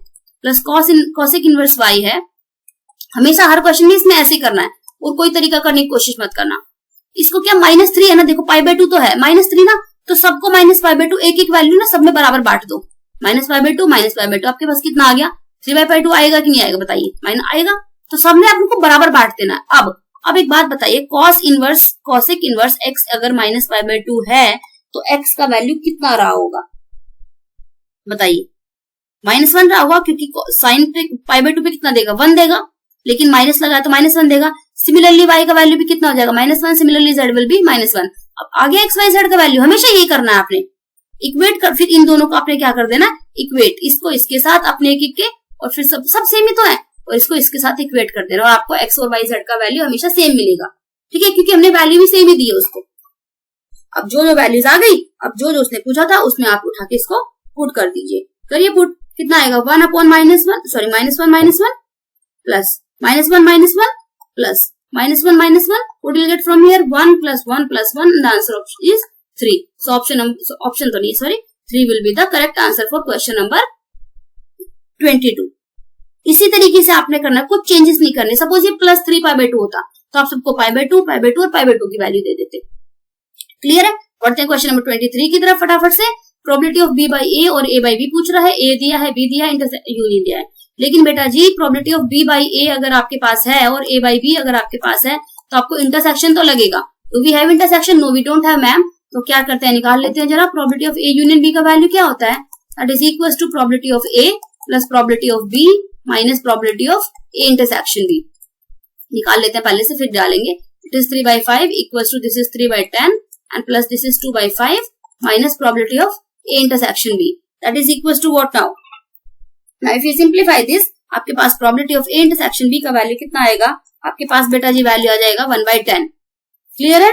प्लस कॉसिक इनवर्स y है, हमेशा हर क्वेश्चन में इसमें ऐसे ही करना है और कोई तरीका करने की कोशिश मत करना। इसको क्या -3 है ना, देखो π/2 तो है, -3 ना, तो सबको -π/2 एक वैल्यू ना सब में बराबर बांट दो। -π/2 आपके पास कितना आ गया? 3/2 आएगा कि नहीं आएगा बताइए? आएगा। तो सब में आपको बराबर बांट देना। अब एक बात बताइए, कॉसिक इनवर्स x अगर -π/2 है तो x का वैल्यू कितना रहा होगा बताइए? -1 रहा होगा, क्योंकि साइन पे π/2 पे कितना देगा? 1 देगा, लेकिन माइनस लगा तो -1 देगा। सिमिलरली y का वैल्यू भी कितना हो जाएगा? -1। Similarly z will be -1। अब आगे x y z का वैल्यू हमेशा यही करना है आपने, इक्वेट कर, फिर इन दोनों को आपने क्या कर देना? इक्वेट, इसको इसके साथ अपने एक के, और फिर सब सेम ही तो है, और इसको इसके साथ इक्वेट कर देना, और आपको x और y z का वैल्यू हमेशा सेम मिलेगा। ठीक है, क्योंकि हमने वैल्यू भी सेम ही दी है उसको। अब जो वैल्यूज आ गई, अब जो उसने पूछा था उसमें आप उठा के इसको पुट कर दीजिए। करिए पुट, कितना आएगा? 1 upon -1, sorry -1 plus -1 plus -1 what will get from here? 1 plus 1 plus 1, the answer is 3. So option 3 will be the correct answer for question number 22. इसी तरीके से आपने करना, कुछ चेंजेस नहीं करने। सपोज ये +3 π/2 होता तो आप सबको π/2 और π/2 की वैल्यू दे देते। क्लियर है? बढ़ते हैं क्वेश्चन नंबर 23 की तरफ फटाफट से। Probability of B by A और A by B पूछ रहा है। A दिया है, B दिया है, यूनियन दिया है। लेकिन बेटा जी probability of B by A अगर आपके पास है और A by B अगर आपके पास है तो आपको इंटरसेक्शन तो लगेगा। Do we have intersection? No we don't have ma'am. तो क्या करते हैं, निकाल लेते हैं जरा। Probability of A union B का वैल्यू क्या होता है? That is equal to probability of A plus probability of B minus probability of A intersection B। निकाल लेते हैं पहले से फिर डालेंगे। It is 3/5 equal to this is 3/10 and plus this is 2/5 minus probability of A intersection B. That is equals to what now? Now if you simplify this, आपके पास probability of A intersection B का value कितना आएगा? आपके पास बेटा जी value आ जाएगा 1/10। Clear है?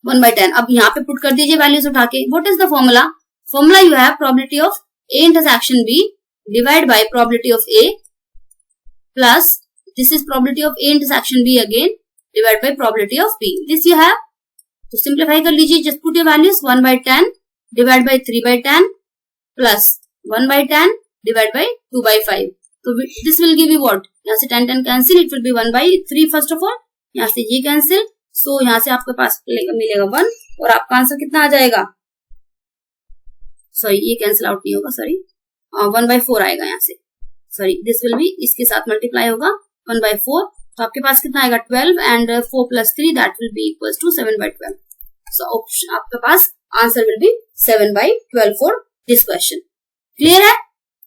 1/10। अब यहाँ पे पुट कर दीजिए वैल्यूज उठा के। What is the formula? Formula you have probability of A intersection B divided by probability of A plus this is probability of A intersection B again divided by probability of B. This you have. तो simplify कर लीजिए। Just put your values 1/10 divide by 3/10 plus 1/10 divide by 2/5। तो this will give you what? यहाँ से 10 cancel, it will B 1/3 first of all. यहाँ से ये cancel, सो यहाँ से आपके पास मिलेगा 1 और आपका आंसर कितना आ जाएगा? सॉरी ये कैंसिल आउट नहीं होगा, सॉरी 1/4 आएगा यहाँ से। सॉरी दिस विल बी इसके साथ मल्टीप्लाई होगा 1/4। तो आपके पास कितना आएगा? 12 and 4 + 3 that will be equal to 7/12। So option आपके पास answer will be 7/12 for this question. Clear है?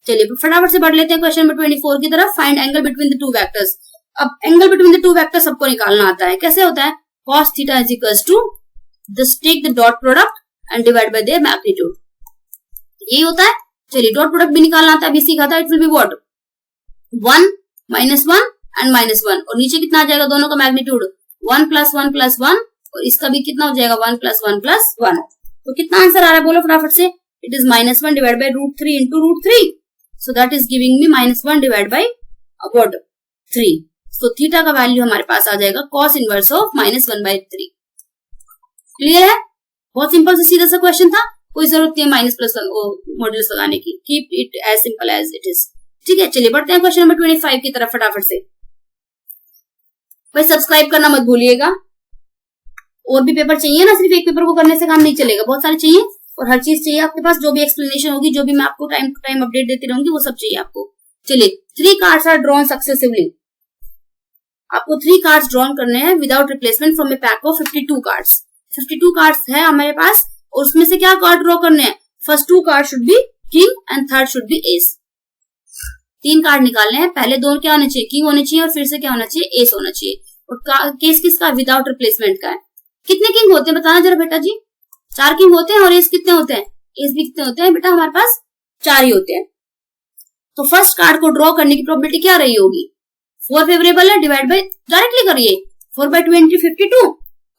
चलिए फटाफट से बढ़ लेते हैं क्वेश्चन नंबर 24 की तरफ। Find angle between the two vectors. अब angle between the two vectors सबको निकालना आता है। कैसे होता है? cos θ is equal to just take the dot product and divide by their magnitude. यही होता है। चलिए डॉट प्रोडक्ट भी निकालना आता है, अभी सीखा था। It will be what? 1 - 1 and -1 और नीचे कितना आ जाएगा? दोनों का मैग्नीट्यूड 1 + 1 + 1 और इसका भी कितना हो जाएगा? 1 + 1 + 1। तो कितना आंसर आ रहा है बोलो फटाफट से? It is -1 divide by √3 into √3। So that is giving me -1 divide by what? 3। So theta का वैल्यू हमारे पास आ जाएगा cos इनवर्स ऑफ -1/3। क्लियर है? बहुत सिंपल से सीधा सा क्वेश्चन था, कोई जरूरत नहीं है माइनस प्लस मॉड्यूलस लगाने की। Keep it as simple as it is. ठीक है, चलिए बढ़ते हैं क्वेश्चन नंबर 25 की तरफ फटाफट से। भाई सब्सक्राइब करना मत भूलिएगा। और भी पेपर चाहिए ना, सिर्फ एक पेपर को करने से काम नहीं चलेगा, बहुत सारे चाहिए और हर चीज चाहिए आपके पास। जो भी एक्सप्लेनेशन होगी, जो भी मैं आपको टाइम टू टाइम अपडेट देती रहूंगी, वो सब चाहिए आपको। चलिए 3 कार्ड्स आर ड्रॉन सक्सेसिवली। आपको 3 कार्ड्स ड्रॉन करने हैं without replacement from A pack of 52 cards. 52 cards है हमारे पास और उसमें से क्या कार्ड ड्रॉ करने हैं? First 2 card should be king and third should be S. 3 card निकालने हैं। पहले 2 क्या होने चाहिए? किंग होने चाहिए और फिर से क्या होना चाहिए? एस होना चाहिए। और केस किसका? विदाउट रिप्लेसमेंट का है। कितने किंग होते हैं बताना जरा बेटा जी? 4 किंग होते हैं और एस कितने होते हैं? एस भी कितने होते हैं बेटा? हमारे पास 4 ही होते हैं। तो फर्स्ट कार्ड को ड्रॉ करने की प्रोबेबिलिटी क्या रही होगी? 4 फेवरेबल है, डिवाइड बाय डायरेक्टली करिए 4/20 52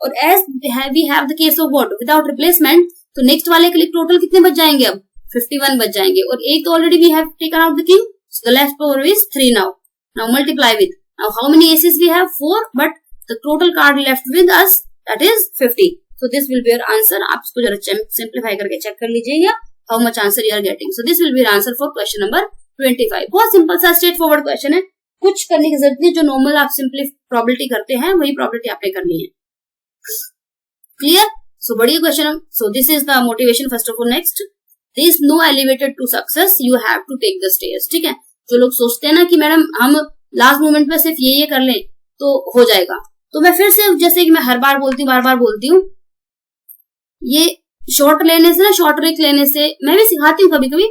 और as we have the case of what? Without replacement. तो नेक्स्ट वाले के लिए टोटल कितने बच जाएंगे? अब 51 बच जाएंगे और एक तो already we have taken out the king, so the left over is 3 now. Now multiply with, now how many aces we have? 4, but the total card left with us that is 50। So this will be your answer. आप इसको जरा simplify करके check कर लीजिएगा how much answer you are getting. So this will be your answer for question number 25। बहुत simple सा straight forward question है, कुछ करने की जरूरत नहीं। जो नॉर्मल आप सिंपली प्रोबेबिलिटी करते हैं वही प्रोबेबिलिटी आपने करनी है। क्लियर? सो बढ़िया question. So this is the motivation first of all. Next, there is no elevated to success, you have to take the stairs. ठीक है, जो लोग सोचते हैं ना कि मैडम हम लास्ट मोमेंट में सिर्फ ये कर लें तो हो जाएगा, तो मैं फिर से जैसे कि मैं हर बार बोलती हूँ, बार बार बोलती हूँ, ये शॉर्ट लेने से ना, शॉर्ट ट्रिक लेने से मैं भी सिखाती हूँ कभी कभी,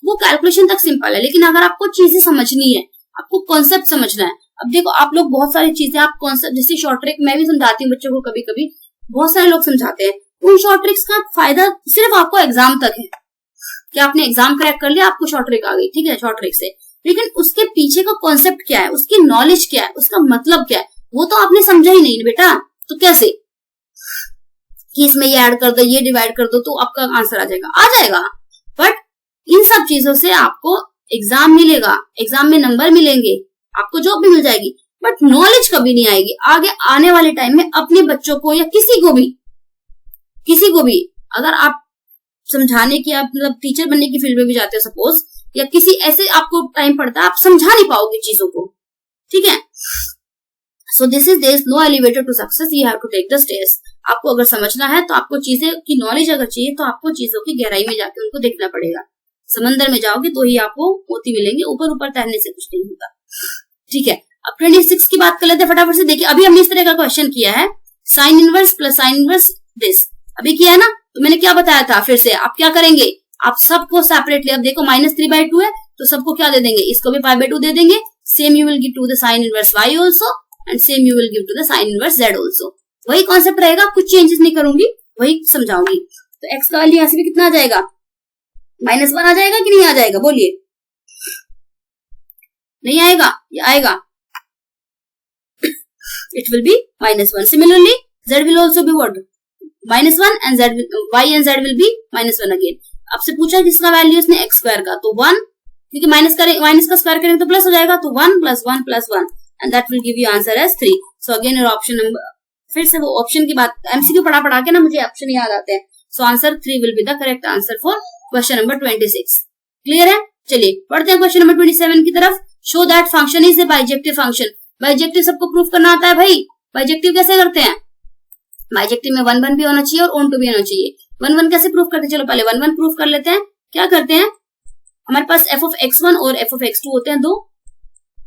वो कैलकुलेशन तक सिंपल है, लेकिन अगर आपको चीजें समझनी है, आपको कॉन्सेप्ट समझना है। अब देखो आप लोग बहुत सारी चीजें आप कॉन्सेप्ट, जैसे शॉर्ट ट्रिक मैं भी समझाती हूँ बच्चों को, कभी कभी बहुत सारे लोग समझाते हैं। उन शॉर्ट ट्रिक्स का फायदा सिर्फ आपको एग्जाम तक है कि आपने एग्जाम क्रैक कर लिया, आपको शॉर्ट ट्रिक आ गई, ठीक है, शॉर्ट ट्रिक से, लेकिन उसके पीछे का कॉन्सेप्ट क्या है, उसकी नॉलेज क्या है, उसका मतलब क्या है, वो तो आपने समझा ही नहीं बेटा। तो कैसे कि इसमें ये ऐड कर दो, ये डिवाइड कर दो तो आपका आंसर आ जाएगा, बट इन सब चीजों से आपको एग्जाम मिलेगा, एग्जाम में नंबर मिलेंगे, आपको जॉब भी मिल जाएगी, बट नॉलेज कभी नहीं आएगी। आगे आने वाले टाइम में अपने बच्चों को या किसी को भी अगर आप समझाने की, आप मतलब टीचर बनने की फील्ड में भी जाते हो सपोज, या किसी ऐसे आपको टाइम पड़ता है, आप समझा नहीं पाओगे चीजों को, ठीक है। So this is there is no elevator to success, you have to take the stairs. आपको अगर समझना है तो आपको चीजें की नॉलेज अगर चाहिए तो आपको चीजों की गहराई में जाके उनको देखना पड़ेगा। समंदर में जाओगे तो ही आपको मोती मिलेंगे, ऊपर ऊपर तैरने से कुछ नहीं होता, ठीक है। अब 26 की बात कर लेते हैं फटाफट से। देखिए अभी हमने इस तरह का क्वेश्चन किया है, sine inverse plus sine inverse this, अभी किया है ना। तो मैंने क्या बताया था, फिर से आप क्या करेंगे, आप सबको सेपरेटली, अब देखो -3/2 है तो सबको क्या दे देंगे, इसको भी π/2 दे देंगे। Same you will give to the sine inverse y also and same you will give to the sine inverse z also. वही कॉन्सेप्ट रहेगा, कुछ चेंजेस नहीं करूंगी, वही समझाऊंगी। तो x का वैल्यू यहाँ से भी कितना आ जाएगा, -1 आ जाएगा कि नहीं आ जाएगा, बोलिए। नहीं आएगा, ये आएगा, it will be -1. Similarly, z will also be what, -1 and z y and z will be -1 again. आपसे पूछा किसका वैल्यू इसने x स्क्वायर का, तो 1, क्योंकि माइनस का स्क्वायर करेंगे तो प्लस हो जाएगा, तो 1 + 1 + 1 and that will give you answer as 3. So again your option number, फिर से वो ऑप्शन की बात, MCQ पढ़ा के ना मुझे ऑप्शन याद आते हैं। So answer 3 will be the correct answer for question number 26. Clear है? चलिए पढ़ते हैं क्वेश्चन नंबर 27 की तरफ। Show that function is a bijective function. Bijective सबको प्रूफ करना आता है भाई। बाइजेक्टिव कैसे करते हैं, बाइजेक्टिव में 1 1 भी होना चाहिए और ऑन टू भी होना चाहिए। 1 1 कैसे प्रूफ करते हैं, चलो पहले 1 1 प्रूफ कर लेते हैं। क्या करते हैं, हमारे पास f(x1) और f(x2) होते हैं दो।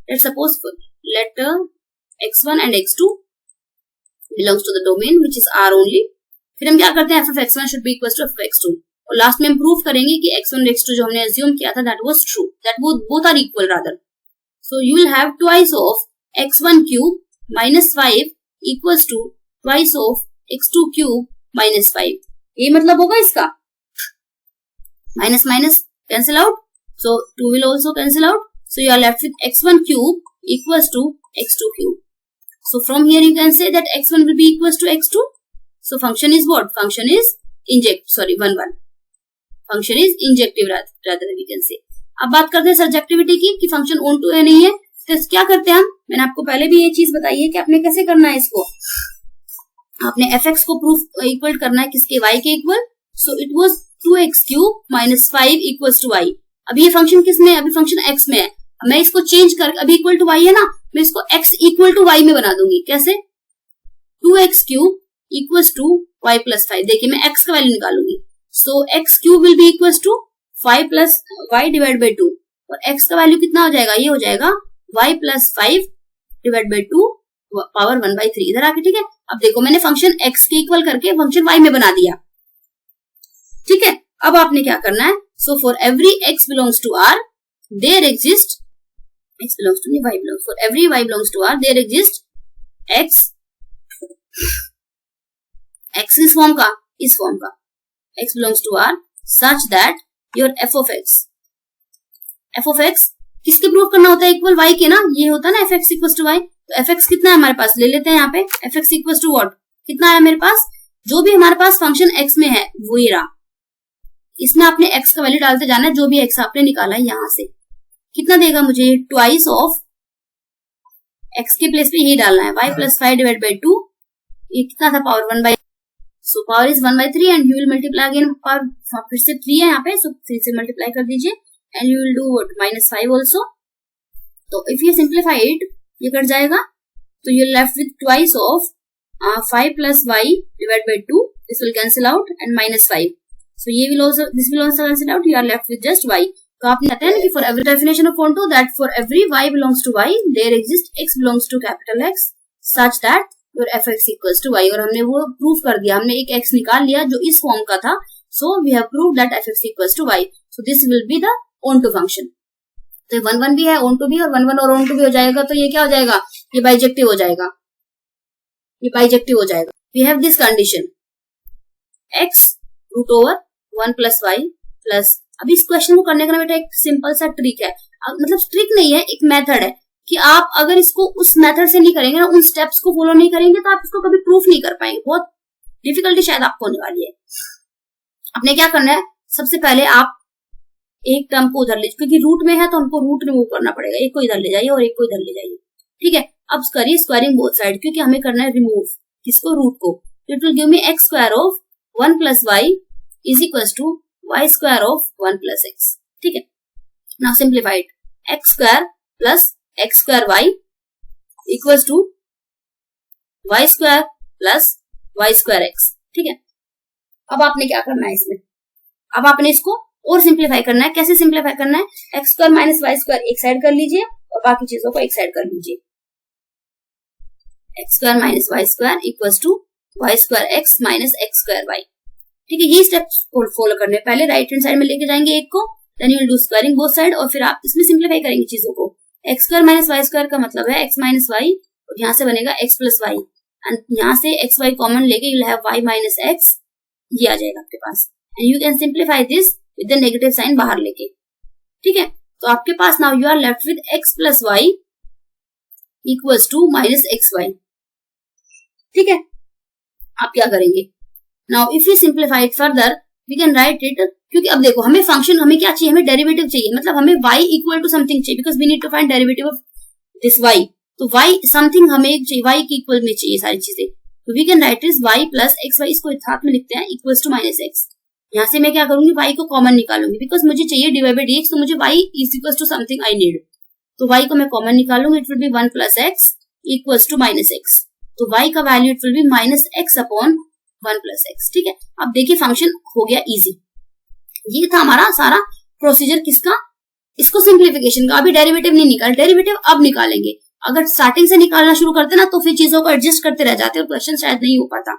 Let's suppose let x1 and x2 belongs to the domain which is R only. फिर हम क्या करते हैं, f(x1) should be equal to f(x2) और लास्ट में हम प्रूफ करेंगे कि x1 और x2 जो हमने अज्यूम किया था that was true, that both are equal rather. So you will have twice of x1 cube -5 equals to twice of x2 cube -5। ये मतलब होगा इसका, minus minus cancel out, so 2 will also cancel out, so you are left with x1 cube equals to x2 cube. So from here you can say that x1 will be equals to x2. So function is what, function is 1 1, function is injective rather we can say। अब बात करते हैं subjectivity की कि function on to है नहीं है, तो क्या करते हैं हम, मैंने आपको पहले भी ये चीज बताई है कि आपने कैसे करना है इसको, आपने fx को प्रूफ इक्वल करना है किसके, y के equal. So it was 2x³ - 5 equals to y। अभी ये फंक्शन किस में है, अभी फंक्शन x में है, मैं इसको चेंज कर, अभी इक्वल टू y है ना, मैं इसको x इक्वल टू y में बना दूंगी। कैसे, 2x³ इक्वल्स टू y + 5। देखिए मैं x का वैल्यू निकालूंगी, so x³ will be equals to 5 + y divide by 2 और x का वैल्यू कितना हो जाएगा, ये हो जाएगा y + 5 डिवाइड बाई 2 पावर 1/3 इधर आके, ठीक है। अब देखो मैंने फंक्शन x के इक्वल करके फंक्शन y में बना दिया, ठीक है। अब आपने क्या करना है, so for every x belongs to R there exist, x belongs to y belongs, for every y belongs to R there exist x इस फॉर्म का, इस फॉर्म का x belongs to R such that your f of x किसके proof करना होता है, equal y के ना, ये होता है ना f(x) इक्वल्स टू y। तो f(x) कितना है हमारे पास, ले लेते हैं यहाँ पे f(x) इक्वल्स टू व्हाट, कितना है मेरे पास, जो भी हमारे पास फंक्शन x में है वो ही रहा, इसमें आपने x का वैल्यू डालते जाना है, जो भी x आपने निकाला है यहाँ से कितना देगा मुझे, ट्वाइस ऑफ x के प्लेस पे ही डालना है, y + 5 डिवाइड बाई 2, ये कितना था, power 1/, so power is 1/3 and you will multiply again, power फिर से 3 है यहाँ पे, सो 3 से मल्टीप्लाई कर दीजिए and you will do what, -5 also। तो if you simplify it, ये कट जाएगा, तो you're left with twice of 5 + y divided by 2, this will cancel out and -5, so ये will also, this will also cancel out, you are left with just y। तो आपने कहते हैं कि for every definition of onto that for every y belongs to y there exists x belongs to capital X such that your f(x) equals to y। और हमने वो proof कर दिया, हमने एक x निकाल लिया जो इस फॉर्म का था, so we have proved that f(x) equals to y, so this will be the onto function. तो 1 1 भी है, ऑन टू भी, और 1 1 और ऑन टू भी हो जाएगा, तो ये क्या हो जाएगा, ये बाइजेक्टिव हो जाएगा, ये बाइजेक्टिव हो जाएगा। We have this condition x √1 + y plus, अभी इस क्वेश्चन को करने का बेटा एक सिंपल सा ट्रिक है, मतलब ट्रिक नहीं है, एक मेथड है कि आप अगर इसको उस मेथड से नहीं करेंगे ना, उन स्टेप्स को फॉलो नहीं करेंगे तो आप इसको कभी प्रूफ नहीं कर पाएंगे, बहुत डिफिकल्टी शायद आपको होने वाली है। आपने क्या करना है, सबसे पहले आप एक टर्म को उधर ले, क्योंकि रूट में है तो हमको रूट रिमूव करना पड़ेगा, एक को इधर ले जाइए और एक को इधर ले जाइए, ठीक है। अब करिए स्क्वायरिंग बोथ साइड, क्योंकि हमें करना है रिमूव किसको, रूट को। It will give me x² of 1 + y is equal to y² of 1 + x, ठीक है। Now simplify it, x square plus x square y equals to y square plus y square x. ठीक है, अब आपने क्या करना है इसमें, अब आपने इसको और सिंप्लीफाई करना है। कैसे सिंप्लीफाई करना है, x square minus y square एक साइड कर लीजिए और बाकी चीजों को एक साइड कर लीजिए। X square minus y square equals to y square x minus x square y. ठीक है, ये स्टेप्स फॉलो करने, पहले राइट हैंड साइड में लेके जाएंगे एक को, then you will do squaring both side, और फिर आप इसमें सिंप्लीफाई करेंगे चीजों को। X square minus y square का मतलब है एक्स माइनस वाई, और यहाँ से बनेगा एक्स प्लस वाई, एंड यहाँ से एक्स वाई कॉमन लेके you will have y minus x, ये आ जाएगा आपके पास, and you can simplify this with the negative sign बाहर लेके। ठीक है, तो आपके पास now you are left with x plus y equals to minus x y. ठीक है, आप क्या करेंगे, now if you simplify it further we can write it, क्योंकि अब देखो हमें फंक्शन, हमें क्या चाहिए, हमें डेरिवेटिव चाहिए, मतलब हमें y इक्वल टू समथिंग चाहिए, because we need to find derivative of this y। तो y समथिंग हमें चाहिए, y के इक्वल में चाहिए सारी चीजें, तो we can write is y plus x y, इसको साथ में लिखते हैं, इक्वल्स टू माइनस एक्स। यहाँ से मैं क्या करूंगी, y को कॉमन निकालूंगी, बिकॉज मुझे चाहिए डिवाइड बाई dx, तो मुझे y is equals to something I need, तो y को मैं कॉमन निकालूंगी, it will be 1 plus x equals to minus x, तो y का value it will be minus x upon 1 plus x. ठीक है, अब देखिए फंक्शन हो गया इजी। ये था हमारा सारा प्रोसीजर किसका, इसको सिंप्लीफिकेशन का। अभी डेरिवेटिव नहीं निकाल, डेरिवेटिव अब निकालेंगे। अगर स्टार्टिंग से निकालना शुरू करते ना तो फिर चीजों को एडजस्ट करते रह जाते और क्वेश्चन शायद नहीं हो पाता।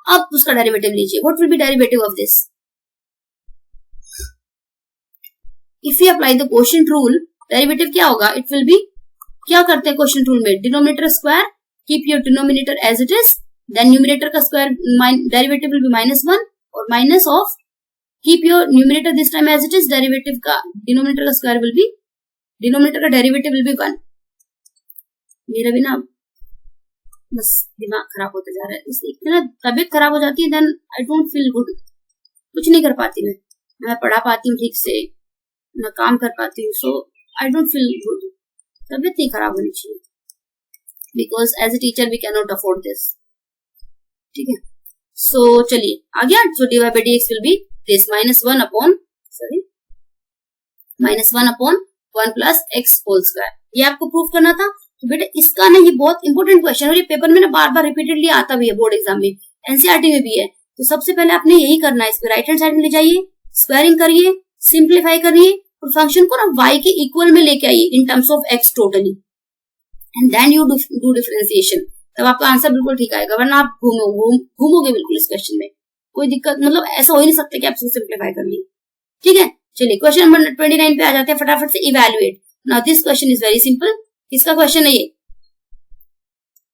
अब उसका डेरिवेटिव लीजिए, what will be derivative of this, if you apply the quotient rule, derivative क्या होगा, इट विल बी, क्या करते हैं क्वोशिएंट रूल में, denominator square, keep your denominator as it is, then numerator का स्क्वायर डेरिवेटिव विल बी -1 और minus of, keep your numerator this time as it is, derivative का denominator का square will be, denominator का derivative will be 1। मेरा भी ना बस दिमाग खराब होता जा रहा है, इसलिए इतना तबीयत खराब हो जाती है, then I don't feel good, कुछ नहीं कर पाती मैं पढ़ा पाती हूँ ठीक से, मैं काम कर पाती हूँ, so I don't feel good, तबीयत नहीं खराब होनी चाहिए, because as a teacher we can not afford this. ठीक है, सो चलिए आ गया, so d y by d x will be this -1 upon 1 plus x whole square. ये आपको प्रूफ करना था। तो बेटा इसका ना ये बहुत इंपॉर्टेंट क्वेश्चन, और ये पेपर में ना बार बार रिपीटेडली आता भी है, बोर्ड एग्जाम में, एनसीईआरटी में भी है। तो सबसे पहले आपने यही करना है, इसको राइट हैंड साइड में ले जाइए, स्क्वायरिंग करिए, सिंप्लीफाई करिए, और फंक्शन को ना y के इक्वल में लेके आइए in terms of x totally, and then you do differentiation, तब आपका आंसर बिल्कुल ठीक आएगा, वरना आप घूमोगे बिल्कुल इस क्वेश्चन में, कोई दिक्कत, मतलब ऐसा हो ही नहीं सकता कि आप इसको सिंप्लीफाई कर लिए। ठीक है, चलिए क्वेश्चन नंबर 29 पे आ जाते हैं फटाफट से, evaluate. Now this question is very simple. किसका क्वेश्चन है ये,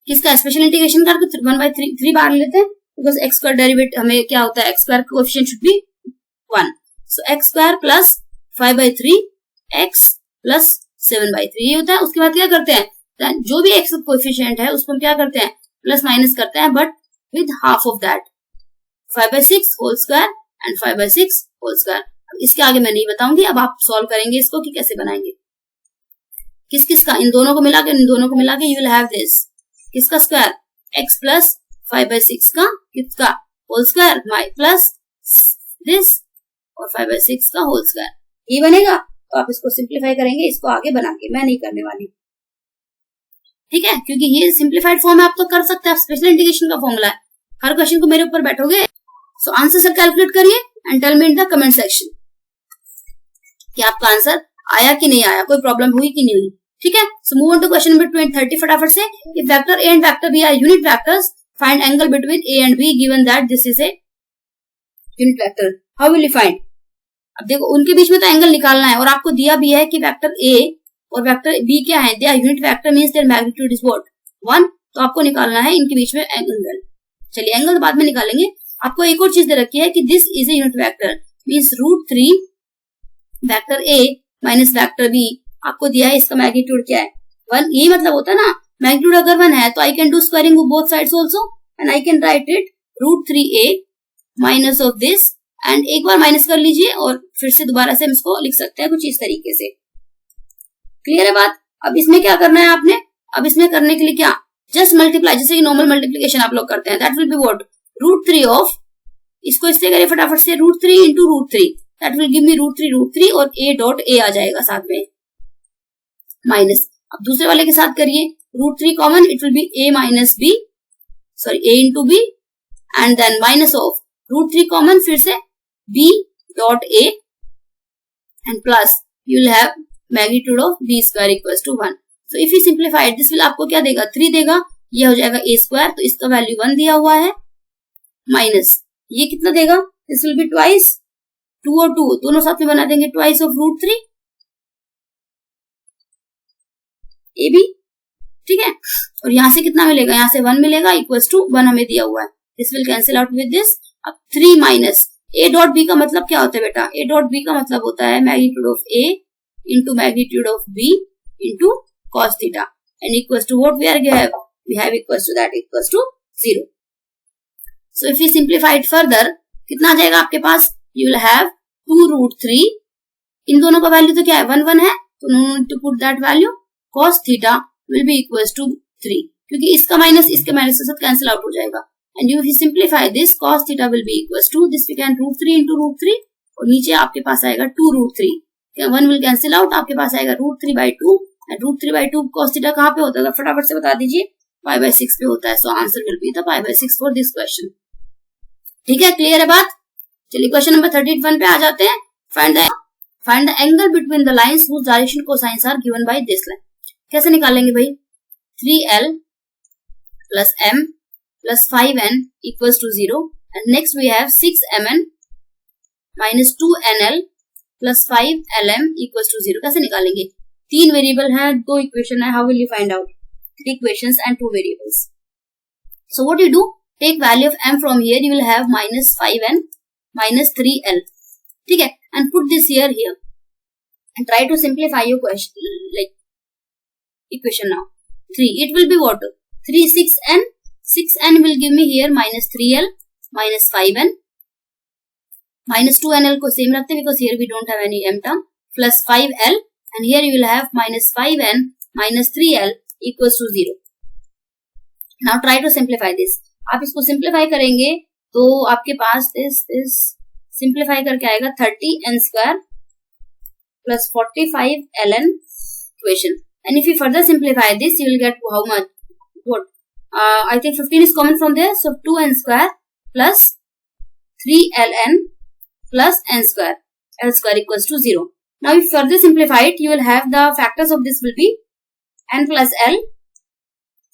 किसका, स्पेशल इंटीग्रेशन का 1/3 बार लेते हैं, बिकॉज एक्स स्क्वायर डेरिवेटिव हमें क्या होता है, एक्स स्क्वायर का coefficient should be 1, so x square plus 5/3 x plus 7/3 ये होता है। उसके बाद क्या करते हैं, जो भी एक्स कोएफिशिएंट है उसको क्या करते हैं, प्लस माइनस करते हैं, but with half of that, 5/6 whole square and 5/6 whole square. इसके आगे मैं नहीं बताऊंगी, अब आप सॉल्व करेंगे इसको कि कैसे बनाएंगे। किस का, इन दोनों को मिला के यू विल हैव दिस, किसका स्क्वायर, x प्लस 5/6 का किसका होल स्क्वायर, प्लस दिस और 5/6 का होल स्क्वायर, ये बनेगा। तो आप इसको सिंप्लीफाई करेंगे, इसको आगे बना के, मैं नहीं करने वाली। ठीक है, क्योंकि ये सिंप्लीफाइड फॉर्म है, आप तो कर सकते हैं, आप स्पेशल इंटीग्रेशन का फॉर्मूला है, हर क्वेश्चन को मेरे ऊपर बैठोगे। सो आंसर सब कैलकुलेट करिए and tell me in the comment section कि आपका आंसर आया कि नहीं आया, कोई प्रॉब्लम हुई कि नहीं हुई। ठीक है, so move on to question number 30 फटाफट से। If vector a and vector b are unit vectors, find angle between a and b given that this is a unit vector, how will you find. अब देखो उनके बीच में तो angle निकालना है, और आपको दिया भी है कि वेक्टर a और वेक्टर b क्या है, they are unit vector, means their magnitude is what 1, तो आपको निकालना है इनके बीच में एंगल। चलिए एंगल तो बाद में निकालेंगे, आपको एक और चीज दे रखी है कि this is a unit vector, means √3 vector a minus vector b, आपको दिया है इसका मैग्नीट्यूड क्या है 1, यही मतलब होता है ना, मैग्नीट्यूड अगर 1 है तो I can do squaring both sides also, and I can write it √3a minus of this, and एक बार माइनस कर लीजिए और फिर से दोबारा से हम इसको लिख सकते हैं कुछ इस तरीके से। क्लियर है बात। अब इसमें क्या करना है आपने, अब इसमें करने के लिए क्या, जस्ट मल्टीप्लाई, जैसे कि नॉर्मल मल्टीप्लीकेशन आप लोग करते हैं, that will be what √3 of, इसको इससे करिए फटाफट से, √3 into √3, दैट विल गिव मी √3 और a डॉट a आ जाएगा साथ में माइनस. अब दूसरे वाले के साथ करिए, √3 common, it will be a minus b, sorry a into b, and then minus of √3 common, फिर से b dot a and plus you will have magnitude of b square equals to 1. So if you simplify this will आपको क्या देगा, 3 देगा, ये हो जाएगा a square, तो इसका वैल्यू 1 दिया हुआ है, माइनस ये कितना देगा, दिस विल बी ट्वाइस, 2 और 2 दोनों साथ में बना देंगे, ट्वाइस ऑफ √3 ए बी. ठीक है, और यहां से कितना मिलेगा, यहां से 1 मिलेगा इक्वल्स टू 1 हमें दिया हुआ है, this will cancel out with this. अब 3 माइनस a डॉट b का मतलब क्या होता है बेटा, a डॉट b का मतलब होता है magnitude of a into magnitude of b into cos theta and equals to what we have equals to that equals to 0. So if you simplify it further, कितना आ जाएगा आपके पास, यू विल हैव 2√3, इन दोनों का वैल्यू तो क्या है 1 है, तो no need to put that value, cos theta will be equals to 3, क्योंकि इसका माइनस इसके माइनस के साथ कैंसिल आउट हो जाएगा. And you simplify this, cos theta will be equals to this, we can √3 into √3, और नीचे आपके पास आएगा 2√3, 1 विल कैंसिल आउट, आपके पास आएगा √3/2, एंड √3/2 cos थीटा कहाँ पे होता है, फटाफट से बता दीजिए, π/6 पे होता है. So answer will be the π/6 for this question. ठीक है, क्लियर है बात. चलिए क्वेश्चन नंबर 31 पे आ जाते हैं. Find the angle between the lines whose direction cosines are given by this line. कैसे निकालेंगे भाई, 3l plus m plus 5n equals to 0, and next we have 6mn minus 2nl plus 5lm equals to 0. कैसे निकालेंगे, 3 variable है, 2 equation है, how will you find out, 3 equations and 2 variables. So what you do, take value of m from here, you will have minus 5n minus 3l. ठीक है, and put this here and try to simplify your question, like equation now. 3, it will be what, 3 6n will give me here minus 3l minus 5n minus 2nl को same रखते हैं because here we don't have any m term, plus 5l, and here you will have minus 5n minus 3l equals to 0. Now try to simplify this. आप इसको simplify करेंगे तो आपके पास this simplify करके आएगा 30n square plus 45ln equation. And if you further simplify this, you will get how much, what, I think 15 is common from there, so 2n square plus 3ln plus n square, l square equals to 0. Now if further simplify it, you will have the factors of this will be n plus l,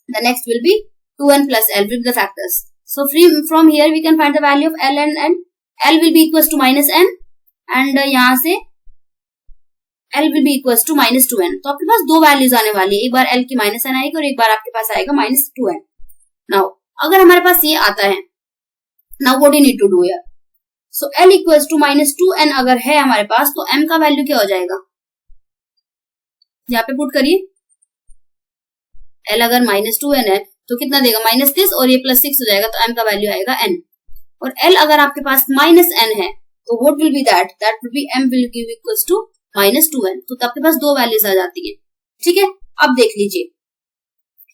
the next will be 2n plus l will be the factors. So from here we can find the value of l and n. L will be equals to minus n, and यहाँ से L will be equals to minus 2n. तो आपके पास 2 values आने वाली है, एक बार L की minus n आएगी और एक बार आपके पास आएगा minus 2n. Now अगर हमारे पास ये आता है, now what you need to do here? So L equals to minus 2n अगर है हमारे पास, तो m का वैल्यू क्या हो जाएगा, यहाँ पे पुट करिए. L अगर minus 2n है तो कितना देगा, माइनस दिस, और ये प्लस 6 हो जाएगा, तो m का वैल्यू आएगा n. और L अगर आपके पास माइनस n है तो what will be that will be m will give equals to minus 2n. तो आपके पास 2 वैल्यूज आ जाती है. ठीक है, अब देख लीजिए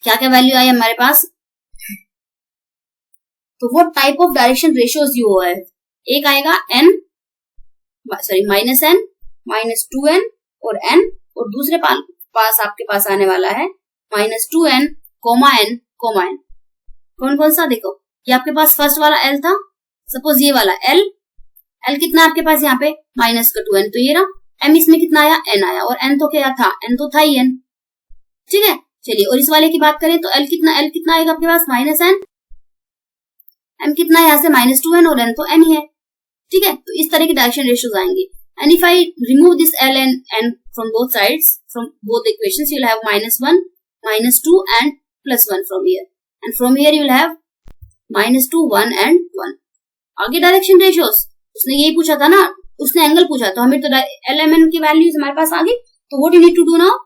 क्या क्या वैल्यू आई हमारे पास. तो what type of direction ratios you है, एक आएगा n sorry minus n minus 2n और n, और दूसरे पास आपके पास आने वाला है minus 2n comma n comma n. कौन कौन सा, देखो ये आपके पास फर्स्ट वाला L था, सपोज ये वाला L कितना आपके पास यहाँ पे माइनस का 2n, तो ये रहा m, इसमें कितना आया n आया, और n तो क्या था, n तो था ही n. ठीक है, चलिए और इस वाले की बात करें तो L कितना आएगा आपके पास माइनस n, m कितना है यहाँ से माइनस 2n, और n तो n ही है. ठीक है, तो इस तरह की डायरेक्शन रेशियोज आएंगे. And if I remove this L and n from both sides, from both equations, you will have minus 1 minus 2 and plus 1 from here, and from here you will have minus 2 1 and 1. आगे direction ratios, उसने यही पूछा था ना, उसने angle पूछा, तो हमें तो LMN की वैल्यूज हमारे पास आ गई. तो what you need to do now,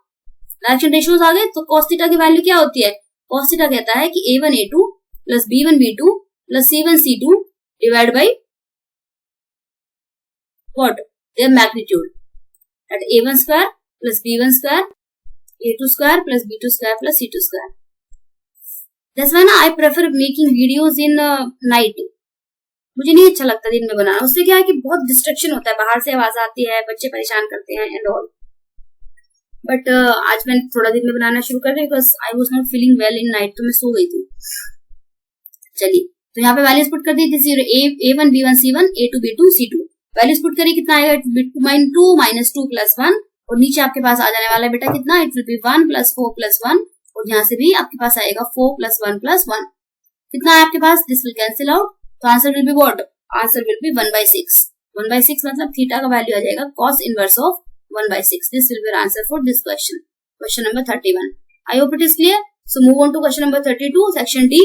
direction ratios आ गए, तो cos थीटा की वैल्यू क्या होती है, cos थीटा कहता है कि a1 a2 plus b1 b2 plus c1 c2 divide by what, there magnitude, that a1 square plus b1 square, a2 square plus b2 square plus c2 square. That's why I prefer making videos in night. मुझे नहीं अच्छा लगता दिन में बनाना। उससे क्या है कि बहुत डिस्ट्रक्शन होता है, बाहर से आवाज आती है, बच्चे परेशान करते हैं एंड ऑल। बट आज मैंने थोड़ा दिन में बनाना शुरू कर दिया because I was not feeling well in night, तो मैं सो गई थी। चलिए, तो यहाँ पे वैल्यूज पुट कर दी, this A1 B1 C1 A2 B2 C2। Values put करिए, कितना आएगा, 2 minus 2 plus 1, और नीचे आपके पास आ जाने वाला है बेटा कितना, it will be 1 plus 4 plus 1, और यहाँ से भी आपके पास आएगा 4 plus 1 plus 1। कितना है आपके पास, दिस विल कैंसिल आउट, तो answer will be what, answer will be 1/6। 1/6 मतलब थीटा का वैल्यू आ जाएगा cos inverse of 1/6। This will be answer for this question, question number 31। I hope it is clear. So move on to question number 32, section D.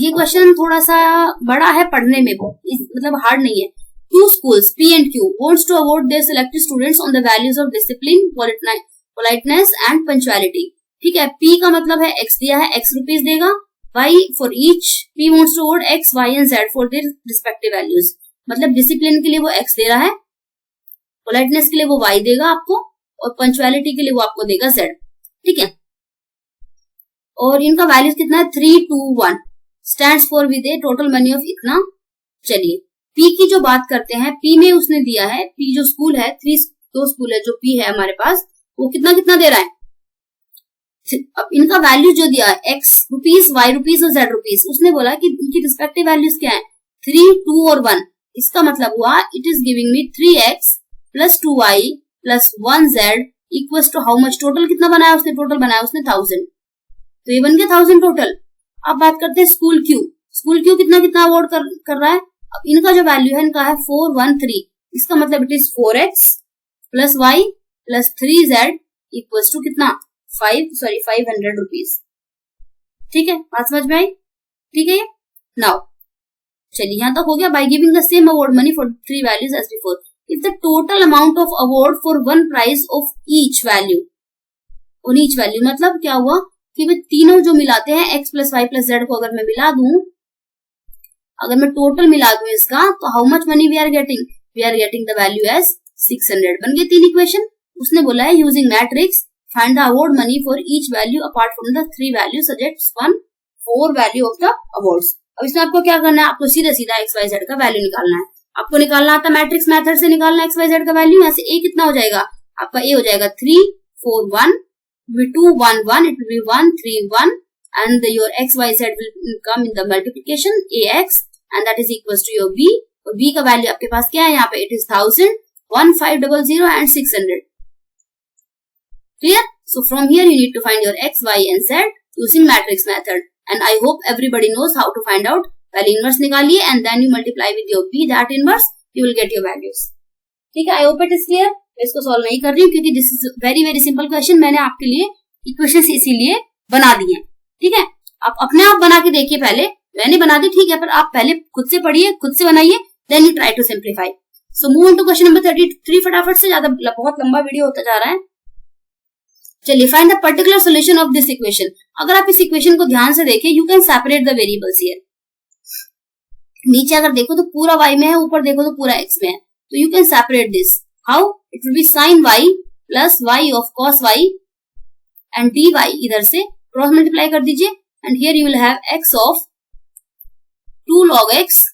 ये क्वेश्चन थोड़ा सा बड़ा है पढ़ने में, मतलब हार्ड नहीं है। Two schools P and Q wants to award their selected students on the values of discipline, politeness and punctuality। ठीक है, P का मतलब है X दिया है, X रुपीज देगा, Y for each, P wants to award X, Y and Z for their respective values। मतलब discipline के लिए वो X दे रहा है, पोलाइटनेस के लिए वो Y देगा आपको, और पंचुअलिटी के लिए वो आपको देगा Z। ठीक है, और इनका वैल्यू कितना है, 321 stands for with A total money of इतना। चलिए, P की जो बात करते हैं, P में उसने दिया है, P जो स्कूल है, दो स्कूल है जो P है हमारे पास, वो कितना कितना दे रहा है। अब इनका वैल्यू जो दिया है X रुपीज, Y रुपीज और Z रुपीज, उसने बोला कि इनकी रिस्पेक्टिव वैल्यूज क्या है, 3, 2 और 1। इसका मतलब हुआ it is giving me 3x plus 2y plus 1z equals to how much, total कितना बनाया उसने, टोटल बनाया उसने 1000, तो ये बन गया 1000 टोटल। अब बात करते हैं स्कूल क्यू। स्कूल क्यू कितना कितना अवॉर्ड कर रहा है। अब इनका जो वैल्यू है, इनका है 413, इसका मतलब it is 4x plus y plus 3z equals to कितना, 500 रुपीज। ठीक है, बात समझ में आई। ठीक है, नाउ चलिए यहाँ तक हो गया। By giving the same award money for 3 values as before, if the total amount of award for 1 prize of each value, और ईच वैल्यू मतलब क्या हुआ कि वे तीनों जो मिलाते हैं x plus y plus z को अगर मैं मिला दूं, अगर मैं टोटल मिला दूं इसका, तो how much money we are getting, we are getting the value as 600। बन गए 3 इक्वेशन। उसने बोला है using matrix find the award money for each value apart from the 3 value subjects 1 4 value of the awards. अब इसमें आपको क्या करना है, आपको सीधा सीधा एक्स वाई जेड का वैल्यू निकालना है। आपको निकालना आता मैट्रिक्स मेथड से निकालना एक्स वाई जेड का वैल्यू। यहाँ से ए कितना हो जाएगा आपका, ए हो जाएगा 3 4 1, 2 1 1, it will be 1 3 1, and your x y z will come in the multiplication ax, and that is equals to your b। और b का वैल्यू आपके पास क्या है यहाँ पे, it is 1000, 1500 and 600। Clear? So from here you need to find your x, y and z using matrix method, and I hope everybody knows how to find out value inverse। निकालिए and then you multiply with your b that inverse, you will get your values। ठीक है, I hope it is clear। मैं इसको solve नहीं कर रही हूँ क्योंकि this is very very simple question. मैंने आपके लिए इक्वेशंस इसीलिए बना दी हैं। ठीक है, आप अपने आप बना के देखिए, पहले मैंने बना दी ठीक है, पर आप पहले खुद से पढ़िए, खुद से बनाइए, then you try to simplify. So move on to question number 33। फटाफट से, ज्यादा बहुत लंबा वीडियो होता जा रहा है। चलिए, find the particular solution of this equation. अगर आप इस इक्वेशन को ध्यान से देखें, you can separate the variables here. नीचे अगर देखो तो पूरा y में है, ऊपर देखो तो पूरा x में है, तो you can separate this. How, it will be sin y plus y of cos y and dy, इधर से क्रॉस मल्टीप्लाई कर दीजिए, and here you will have x of 2 log x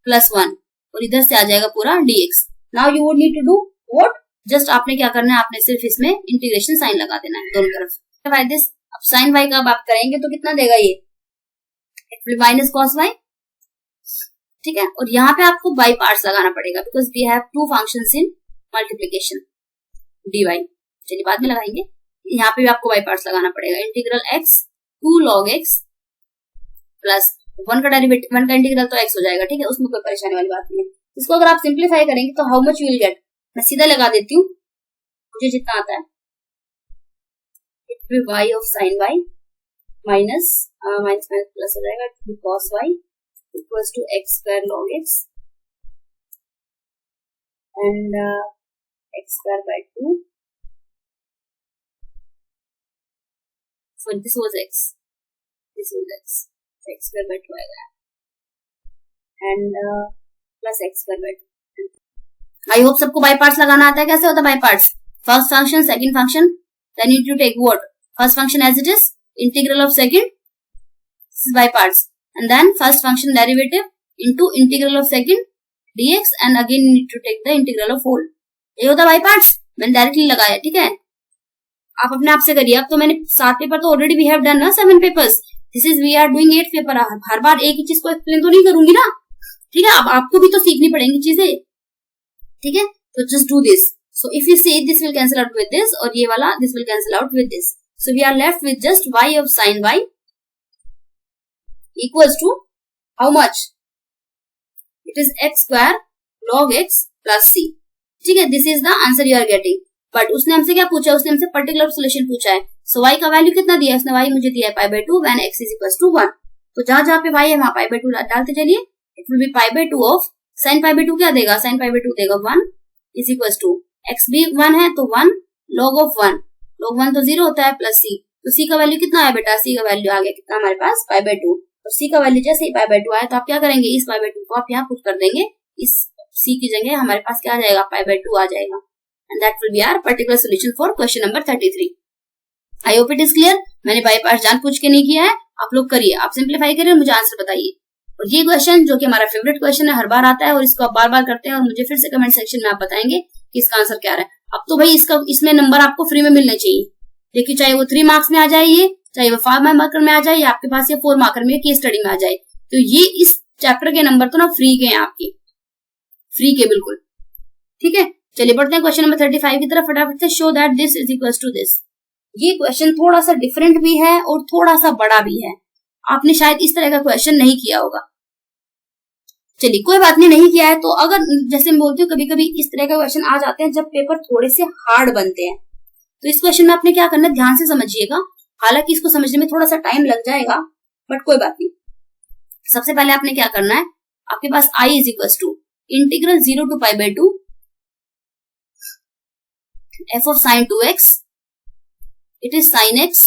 plus 1, और इधर से आ जाएगा पूरा dx। Now you would need to do what, just आपने क्या करना है, आपने सिर्फ इसमें इंटीग्रेशन साइन लगा देना है दोनों तरफ। बाय दिस, अब sin y का आप करेंगे तो कितना देगा ये, it will minus cos y। ठीक है, और यहाँ पे आपको बाई पार्ट्स लगाना पड़ेगा because we have 2 functions in multiplication dy। चलिए बाद में लगाएंगे, यहाँ पे भी आपको बाई पार्ट्स लगाना पड़ेगा। Integral x 2 log x plus 1 का डेरिवेटिव, 1 का इंटीग्रल तो x हो जाएगा। ठीक है, उसमें कोई परेशानी वाली बात नहीं है। इसको अगर आप सिंप्लीफाई करेंगे तो how much you will gate, मैं सीधा लगा देती हूँ, मुझे जितना आता है, it will y of sin y minus minus plus हो जाएगा, it will cos y equals to x square log x and x square by 2. So this was x, this was x, so x square by 2 आएगा, and plus x square by 2। I hope सबको by parts लगाना आता है। कैसे होता है by parts, first function second function, then you need to take what, first function as it is, integral of second, this is by parts, and then first function derivative into integral of second dx and again you need to take the integral of whole. ये होता है by parts, मैंने directly लगाया, ठीक है. आप अपने आप से करिए. अब तो मैंने 7 पेपर तो ऑलरेडी वी हैव डन ना, 7 papers. This is we are doing 8 paper. हर बार एक ही चीज को एक्सप्लेन तो नहीं करूंगी ना, ठीक है. अब आपको भी तो सीखनी पड़ेंगी चीजें, ठीक है. तो just do this. So if you see this will cancel out with this और ये वाला this will cancel out with this. So we are left with just y of sin y equals to how much? It is x square log x plus c. ठीक है. This is the answer you are getting. But उसने हमसे क्या पूछा? उसने हमसे particular solution पूछा है. सो y का वैल्यू कितना दिया है उसने? y मुझे दिया है pi by 2 when x is equal to 1. तो जहां जहां पे y है वहां पाई बाय 2 डालते चलिए. It will be pi by 2 of sin pi by 2 क्या देगा? sin पाई बाय 2 देगा 1 इज इक्वल टू x भी 1 है तो 1 log ऑफ 1. log 1 तो 0 होता है प्लस c. तो c का वैल्यू कितना है बेटा? c का वैल्यू आ गया कितना हमारे पास? पाई बाय 2. और c का वैल्यू जैसे ही पाई बाय 2 आया तो आप क्या करेंगे? इस पाई बाय 2 को आप यहाँ पुट कर देंगे. इस c की जगह हमारे पास क्या आ जाएगा? पाई बाय 2 आ जाएगा. And that will be our particular solution for question number 33. I hope it is clear. मैंने बाई पार्ट्स जान पूछ के नहीं किया है, आप लोग करिए. आप सिंप्लीफाई करिए, मुझे आंसर बताइए. और ये क्वेश्चन जो कि हमारा फेवरेट क्वेश्चन है, हर बार आता है और इसको आप बार बार करते हैं और मुझे फिर से कमेंट सेक्शन में आप बताएंगे कि इसका आंसर क्या रहा है. अब तो भाई इसमें नंबर आपको फ्री में मिलने चाहिए. देखिए चाहे वो 3 मार्क्स में आ जाए, ये चाहे वो 5 मार्कर में आ जाए, या आपके पास ये 4 मार्कर में केस स्टडी में आ जाए. तो ये इस चैप्टर के नंबर तो ना फ्री के हैं आपके, फ्री के बिल्कुल, ठीक है. चलिए बढ़ते हैं क्वेश्चन नंबर 35 की तरफ फटाफट से. Show that this is equal to this. ये क्वेश्चन थोड़ा सा डिफरेंट भी है और थोड़ा सा बड़ा भी है. आपने शायद इस तरह का क्वेश्चन नहीं किया होगा. चलिए कोई बात नहीं किया है तो अगर जैसे मैं बोलती हूँ कभी कभी इस तरह का क्वेश्चन आ जाते हैं जब पेपर थोड़े से हार्ड बनते हैं. तो इस क्वेश्चन में आपने क्या करना है, ध्यान से समझिएगा. हालांकि इसको समझने में थोड़ा सा टाइम लग जाएगा बट कोई बात नहीं. सबसे पहले आपने क्या करना है, आपके पास i is equal to integral 0 to pi by 2 f of sin 2x, it is sin x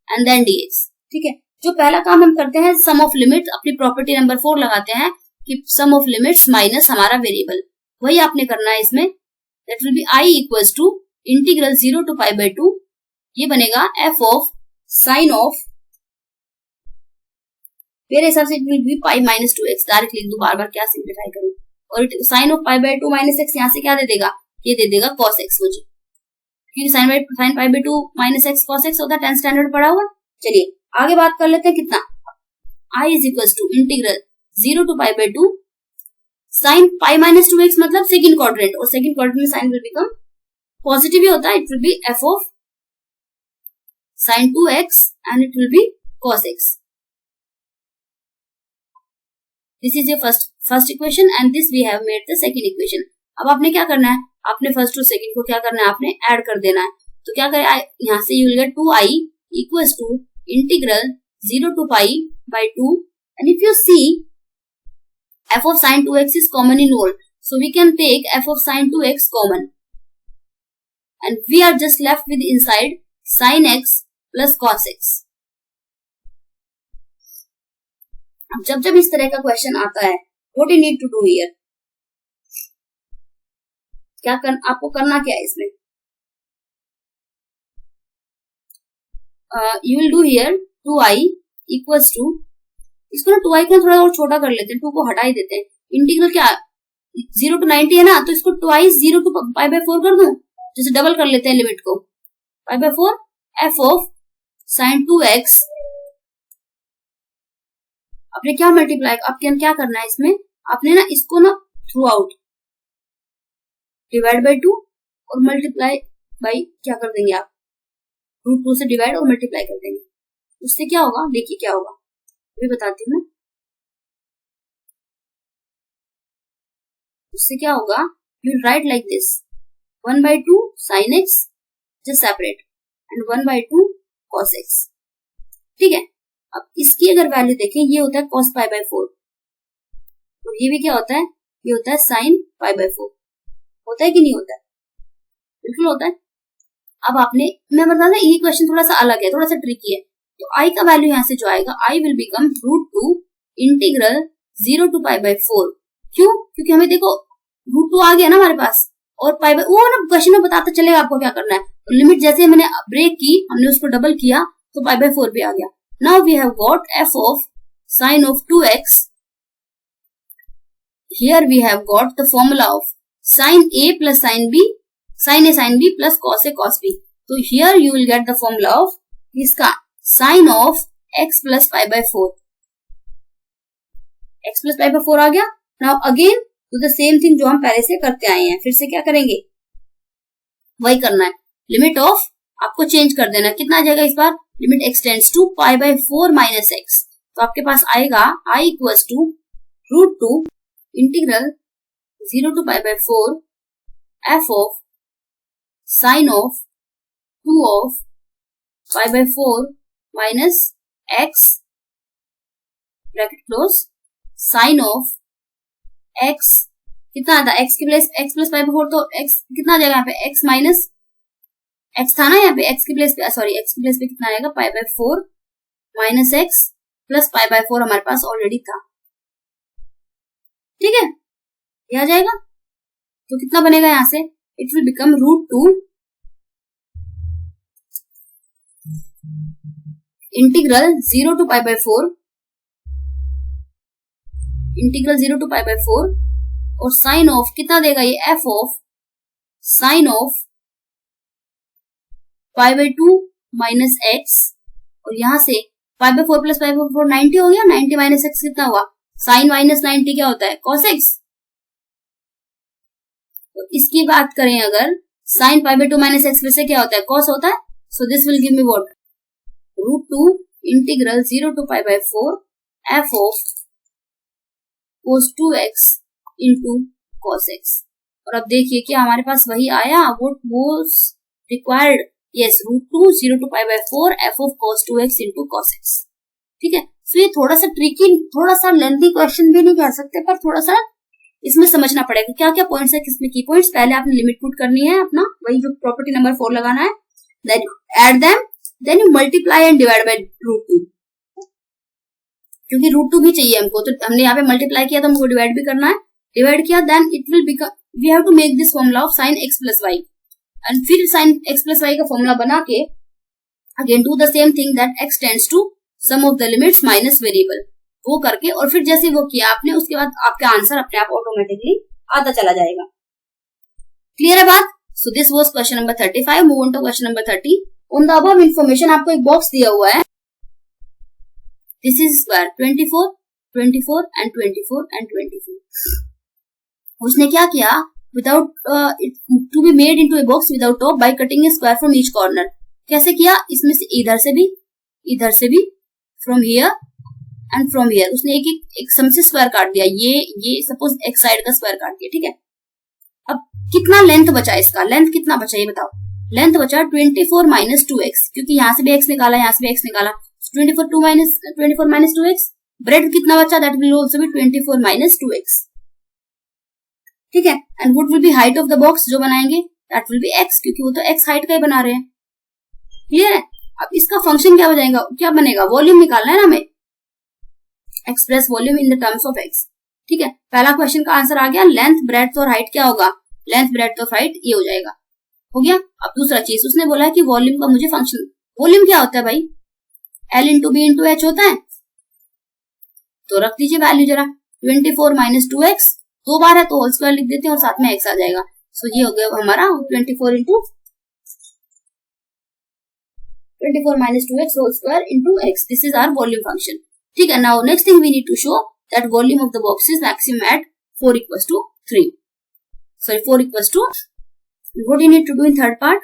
and then dx. ठीक है. जो पहला काम हम करते हैं सम ऑफ लिमिट, अपनी प्रॉपर्टी नंबर 4 लगाते हैं कि सम ऑफ लिमिट्स माइनस हमारा वेरिएबल, वही आपने करना है इसमें. That will be i equals to integral 0 to pi by 2. ये बनेगा f ऑफ sin ऑफ, मेरे हिसाब से it will be pi minus 2x. Direct लिख दो, बार बार क्या सिंप्लीफाई करूं. और sine of pi by 2 minus x यहाँ से क्या दे देगा? ये दे देगा cos x मुझे, क्योंकि sine pi by 2 minus x cos x होता है. 10th स्टैंडर्ड पढ़ा हुआ. चलिए आगे बात कर लेते हैं. कितना? i is equal to integral 0 to pi by 2 sine pi minus 2x मतलब सेकंड क्वाड्रेंट, और सेकंड क्वाड्रेंट में साइन विल बिकम पॉजिटिव ही होता है. It will be f of sine 2x and it will be cos x. This is your first equation and this we have made the second equation. अब आपने क्या करना है, आपने फर्स्ट और सेकंड को क्या करना है, आपने ऐड कर देना है. तो क्या करें, यहाँ से you will get 2i equals to integral 0 to pi by 2 and if you see f of sin 2x is common in all, so we can take f of sin 2x common and we are just left with inside sin x plus cos x. अब जब इस तरह का question आता है, what you need to do here, आपको करना क्या है इसमें? You will do here 2i equals to, इसको ना 2i को थोड़ा और छोटा कर लेते हैं, 2 को हटा ही देते हैं. इंटीग्रल क्या 0 टू 90 है ना, तो इसको 2i 0 टू पाई बाय 4 कर दूं. जैसे डबल कर लेते हैं लिमिट को, पाई by 4 f of sin 2x. आपने क्या मल्टीप्लाई, आपके क्या करना है इसमें, आपने ना इसको ना थ्रू आउट डिवाइड बाय 2 और मल्टीप्लाई बाय क्या कर देंगे आप, रूट 2 से डिवाइड और मल्टीप्लाई कर देंगे. उससे क्या होगा, देखिए क्या होगा, अभी बताती हूँ मैं. उससे क्या होगा, you right like this 1 by 2 sin x just separate and 1 by 2 cos x. ठीक है. अब इसकी अगर वैल्यू देखें, ये होता है cos पाई बाय 4 और ये भी क्या होता है, ये होता है sin पाई बाय 4. होता है कि नहीं होता है? बिल्कुल होता है. अब आपने, मैं बता दें ये क्वेश्चन थोड़ा सा अलग है, थोड़ा सा ट्रिकी है. तो i का वैल्यू यहाँ से जो आएगा, i will become root 2 integral 0 to pi by 4. क्यों? क्योंकि हमें देखो रूट 2 आ गया ना हमारे पास, और पाई बाय, वो ना क्वेश्चन में बताता चलेगा आपको क्या करना है. तो लिमिट जैसे मैंने ब्रेक की, हमने उसको डबल किया तो पाई बाय 4 भी आ गया. Now we have got f of sine of 2x here we have got the formula of sin A plus sin B, sin A sin B plus cos A cos B. So here you will get the formula of इसका sin of x plus pi by 4. x plus pi by 4 आ गया. Now again to the same thing जो हम पहले से करते आए हैं, फिर से क्या करेंगे, वही करना है. लिमिट ऑफ आपको चेंज कर देना. कितना आ जाएगा इस बार, limit x tends to pi by 4 minus x. तो आपके पास आएगा I equals to root 2 integral 0 to pi by 4 f of sin of 2 of pi by 4 minus x bracket close sin of x. कितना आता है, x plus pi by 4, तो x कितना आ जाएगा यहाँ पे, x minus x था ना यहाँ पे, x की प्लेस पे, सॉरी x की प्लेस पे कितना आएगा, pi by 4 minus x plus pi by 4 हमारे पास ऑलरेडी था. ठीक है, ये आ जाएगा. तो कितना बनेगा यहाँ से, it will become root 2 integral 0 to pi by 4 integral 0 to pi by 4 और साइन ऑफ कितना देगा ये, f of sine of pi by 2 minus x, और यहां से pi by 4 plus pi by 4 90 हो गया. 90 minus x कितना हुआ, sin minus 90 क्या होता है, cos x. तो इसकी बात करें अगर, sin pi by 2 minus x फिर से क्या होता है, cos होता है. So this will give me what, root 2 integral 0 to pi by 4 f of cos 2x into cos x. और अब देखिए क्या हमारे पास वही आया, what was required, yes, root 2 0 to pi by 4 f of cos 2x into cos x. ठीक है. तो ये थोड़ा सा ट्रिकी, थोड़ा सा लेंथी क्वेश्चन भी नहीं कह सकते, पर थोड़ा सा इसमें समझना पड़ेगा क्या क्या पॉइंट्स है, किसमें की पॉइंट्स. पहले आपने लिमिट पुट करनी है अपना, वही जो प्रॉपर्टी नंबर 4 लगाना है, then add them, then you multiply and divide by root 2. क्योंकि रूट 2 भी चाहिए हमको, तो हमने यहाँ पे मल्टीप्लाई किया तो हमको डिवाइड भी करना है. डिवाइड किया, then it will become, we have to make this formula of sin x plus y. And फिर sin x plus y का फॉर्मूला बना के again do the same thing, that x tends to sum of the limits minus variable, वो करके और फिर जैसे वो किया आपने, उसके बाद आपका आंसर अपने आप ऑटोमेटिकली आता चला जाएगा. क्लियर है बात. So this was question number 35. Move on to question number 30. On the above information आपको एक बॉक्स दिया हुआ है. This is square 24 24 and 24 and 24. उसने क्या किया, without to be made into a box without top by cutting a square from each corner. कैसे किया, इसमें से इधर से भी from here and from here उसने एक सम से स्क्वायर काट दिया. ये सपोज एक साइड का स्क्वायर काट दिया. ठीक है, अब कितना लेंथ बचा इसका, लेंथ कितना बचा ये बताओ. लेंथ बचा 24 minus 2x, क्योंकि यहाँ से भी x निकाला, यहाँ से भी x निकाला. 24 minus 2x. ब्रेड कितना बचा, that will also be 24 minus 2x. ठीक है, and what will B height of the box जो बनाएंगे, दैट विल बी x, क्योंकि वो तो x हाइट का ही बना रहे हैं. क्लियर है. अब इसका फंक्शन क्या बनेगा, वॉल्यूम निकालना है ना हमें, express volume in the terms of x. ठीक है, पहला क्वेश्चन का आंसर आ गया. लेंथ ब्रेड्थ और हाइट क्या होगा, लेंथ ब्रेड्थ और हाइट ये हो जाएगा. हो गया. अब दूसरा चीज उसने बोला है कि वॉल्यूम का मुझे फंक्शन, वॉल्यूम क्या होता है भाई, L into B into H होता है. तो रख दीजिए वैल्यू जरा, 24 minus 2x 2 बार है तो होल स्क्वायर लिख देते हैं और साथ में x आ जाएगा. सो ये हो गया हमारा 24 minus 2x whole square into x. This is our volume function. ठीक है, now next thing we need to show that volume of the box is maximum at 4 equals to 3. Sorry, 4 equals to, what you need to do in third part,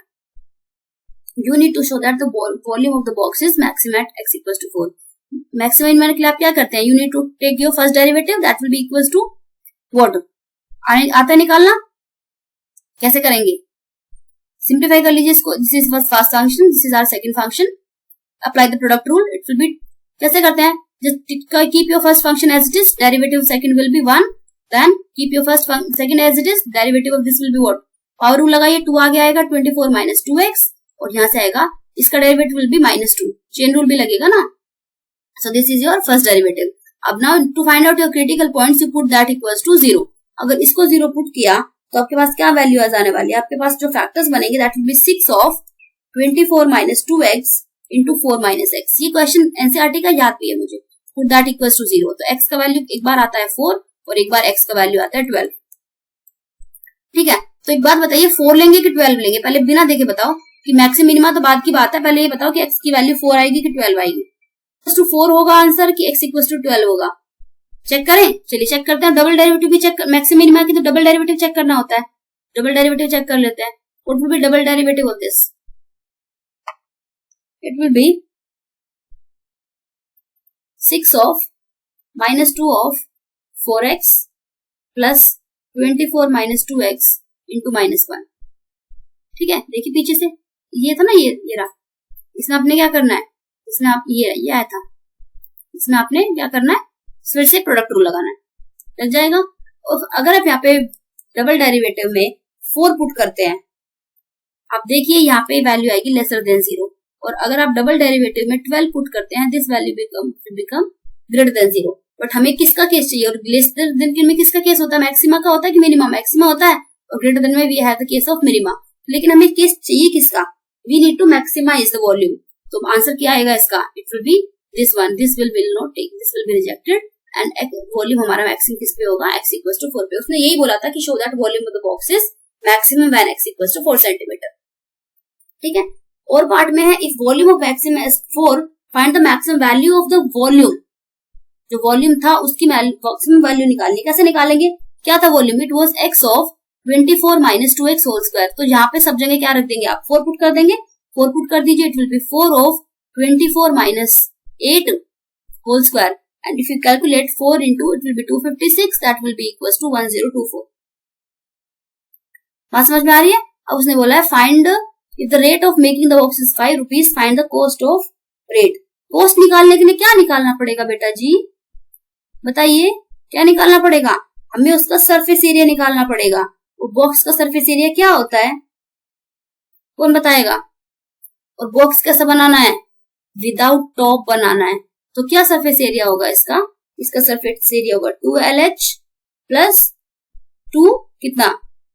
you need to show that the volume of the box is maximum at x equals to 4. Maximum मैंने के लिए आप क्या करते हैं, you need to take your first derivative, that will be equals to what, आता निकालना. कैसे करेंगे, सिंप्लीफाई कर लीजिए इसको. This is first function, this is our second function. Apply the product rule, it will be, कैसे करते हैं, just keep your first function as it is, derivative second will be 1, then keep your first second as it is, derivative of this will be what, power rule लगाइए, 2 आगे आएगा 24 minus 2x और यहाँ से आएगा इसका derivative will be -2, chain rule भी लगेगा ना. So this is your first derivative. अब now to find out your critical points you put that equals to 0. अगर इसको 0 पुट किया तो आपके पास क्या वैल्यू आ जाने वाली है, आपके पास जो फैक्टर्स बनेंगे that will be 6 of 24 minus 2x into 4 minus x. ये क्वेश्चन एनसीईआरटी का याद भी है मुझे. Put that equals to 0. तो x का वैल्यू एक बार आता है 4 और एक बार x का वैल्यू आता है 12। ठीक है, तो एक बात बताइए 4 लेंगे कि 12 लेंगे? पहले बिना देखे बताओ कि मैक्सिमम मिनिमा तो बाद की बात है, पहले ये बताओ कि x की वैल्यू 4 आएगी कि 12 आएगी? इक्वल टू 4 होगा आंसर कि x इक्वल टू 12 होगा? चेक करें, चलिए चेक करते हैं। डबल डेरिवेटिव भी चेक, मैक्सिमम मिनिमा की तो डबल डेरिवेटिव चेक करना होता है। डबल डेरिवेटिव चेक कर लेते हैं। What will B double derivative of this? It will B 6 of -2 of 4x plus 24 minus 2x into -1। ठीक है, देखिए पीछे से ये था ना, ये रहा। इसमें आपने क्या करना है, इसमें आप ये आया था, इसमें आपने क्या करना है, फिर से प्रोडक्ट रूल लगाना है, लग जाएगा। और अगर आप यहाँ पे डबल डेरिवेटिव में 4 पुट करते हैं, आप देखिए यहाँ पे वैल्यू आएगी लेसर देन 0। और अगर आप डबल डेरिवेटिव में 12 पुट करते हैं, this value become greater than 0। But हमें किसका केस चाहिए? और लेसर देन में किसका केस होता है? मैक्सिमा का होता है कि मिनिमा? मैक्सिमा होता है। और ग्रेटर देन में we have the case of minima. लेकिन हमें केस चाहिए किसका? We need to maximize the volume. तो आंसर क्या आएगा इसका? It will be this one. This will not take, this will be rejected and volume हमारा मैक्सिमम किस पे होगा? x इक्वल टू 4 पे। उसने यही बोला था कि show that volume of the box is maximum when x equal to 4 centimetre. ठीक है, और पार्ट में है if volume of maximum is 4 find the maximum value of the volume. जो वॉल्यूम था उसकी मैक्सिमम वैल्यू निकालनी। कैसे निकालेंगे? क्या था volume? It was x of 24 minus 2x whole square. तो यहाँ पे सब जगह क्या रख देंगे आप? 4 पुट कर देंगे। 4 पुट कर दीजिए, it will be 4 of 24 minus 8 whole square and if you calculate 4 into it will be 256, that will be equals to 1024। बात समझ में आ रही है? अब उसने बोला है find if the rate of making the box is 5 rupees, find the cost of rate. Cost निकालने के लिए क्या निकालना पड़ेगा बेटा जी? बताइए क्या निकालना पड़ेगा? हमें उसका सरफेस एरिया निकालना पड़ेगा। वो बॉक्स का सरफेस एरिया क्या होता है? कौन बताएगा? और बॉक्स कैसा बनाना है? विदाउट टॉप बनाना है। तो क्या सरफेस एरिया होगा इसका? इसका सरफेस एरिया होगा 2LH प्लस 2 कितना?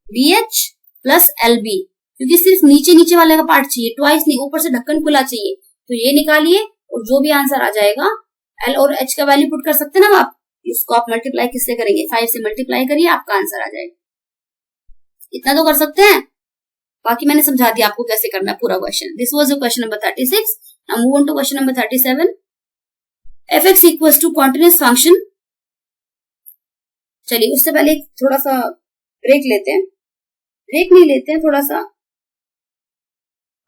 BH प्लस LB, क्योंकि सिर्फ नीचे नीचे वाले का पार्ट चाहिए, ट्वाइस नहीं, ऊपर से ढक्कन खुला चाहिए। तो ये निकालिए और जो भी आंसर आ जाएगा, L और H का वैल्यू पुट कर सकते हैं ना आप। इसको आप मल्टीप्लाई किससे करेंगे? 5 से मल्टीप्लाई करिए, आपका आंसर आ जाएगा। इतना तो कर सकते हैं। बाकी मैंने समझा दिया आपको कैसे करना है पूरा question. This was question number 36। Now move on to question number 37। fx equals to continuous function. चलिए उससे पहले थोड़ा सा ब्रेक लेते हैं। ब्रेक नहीं लेते हैं, थोड़ा सा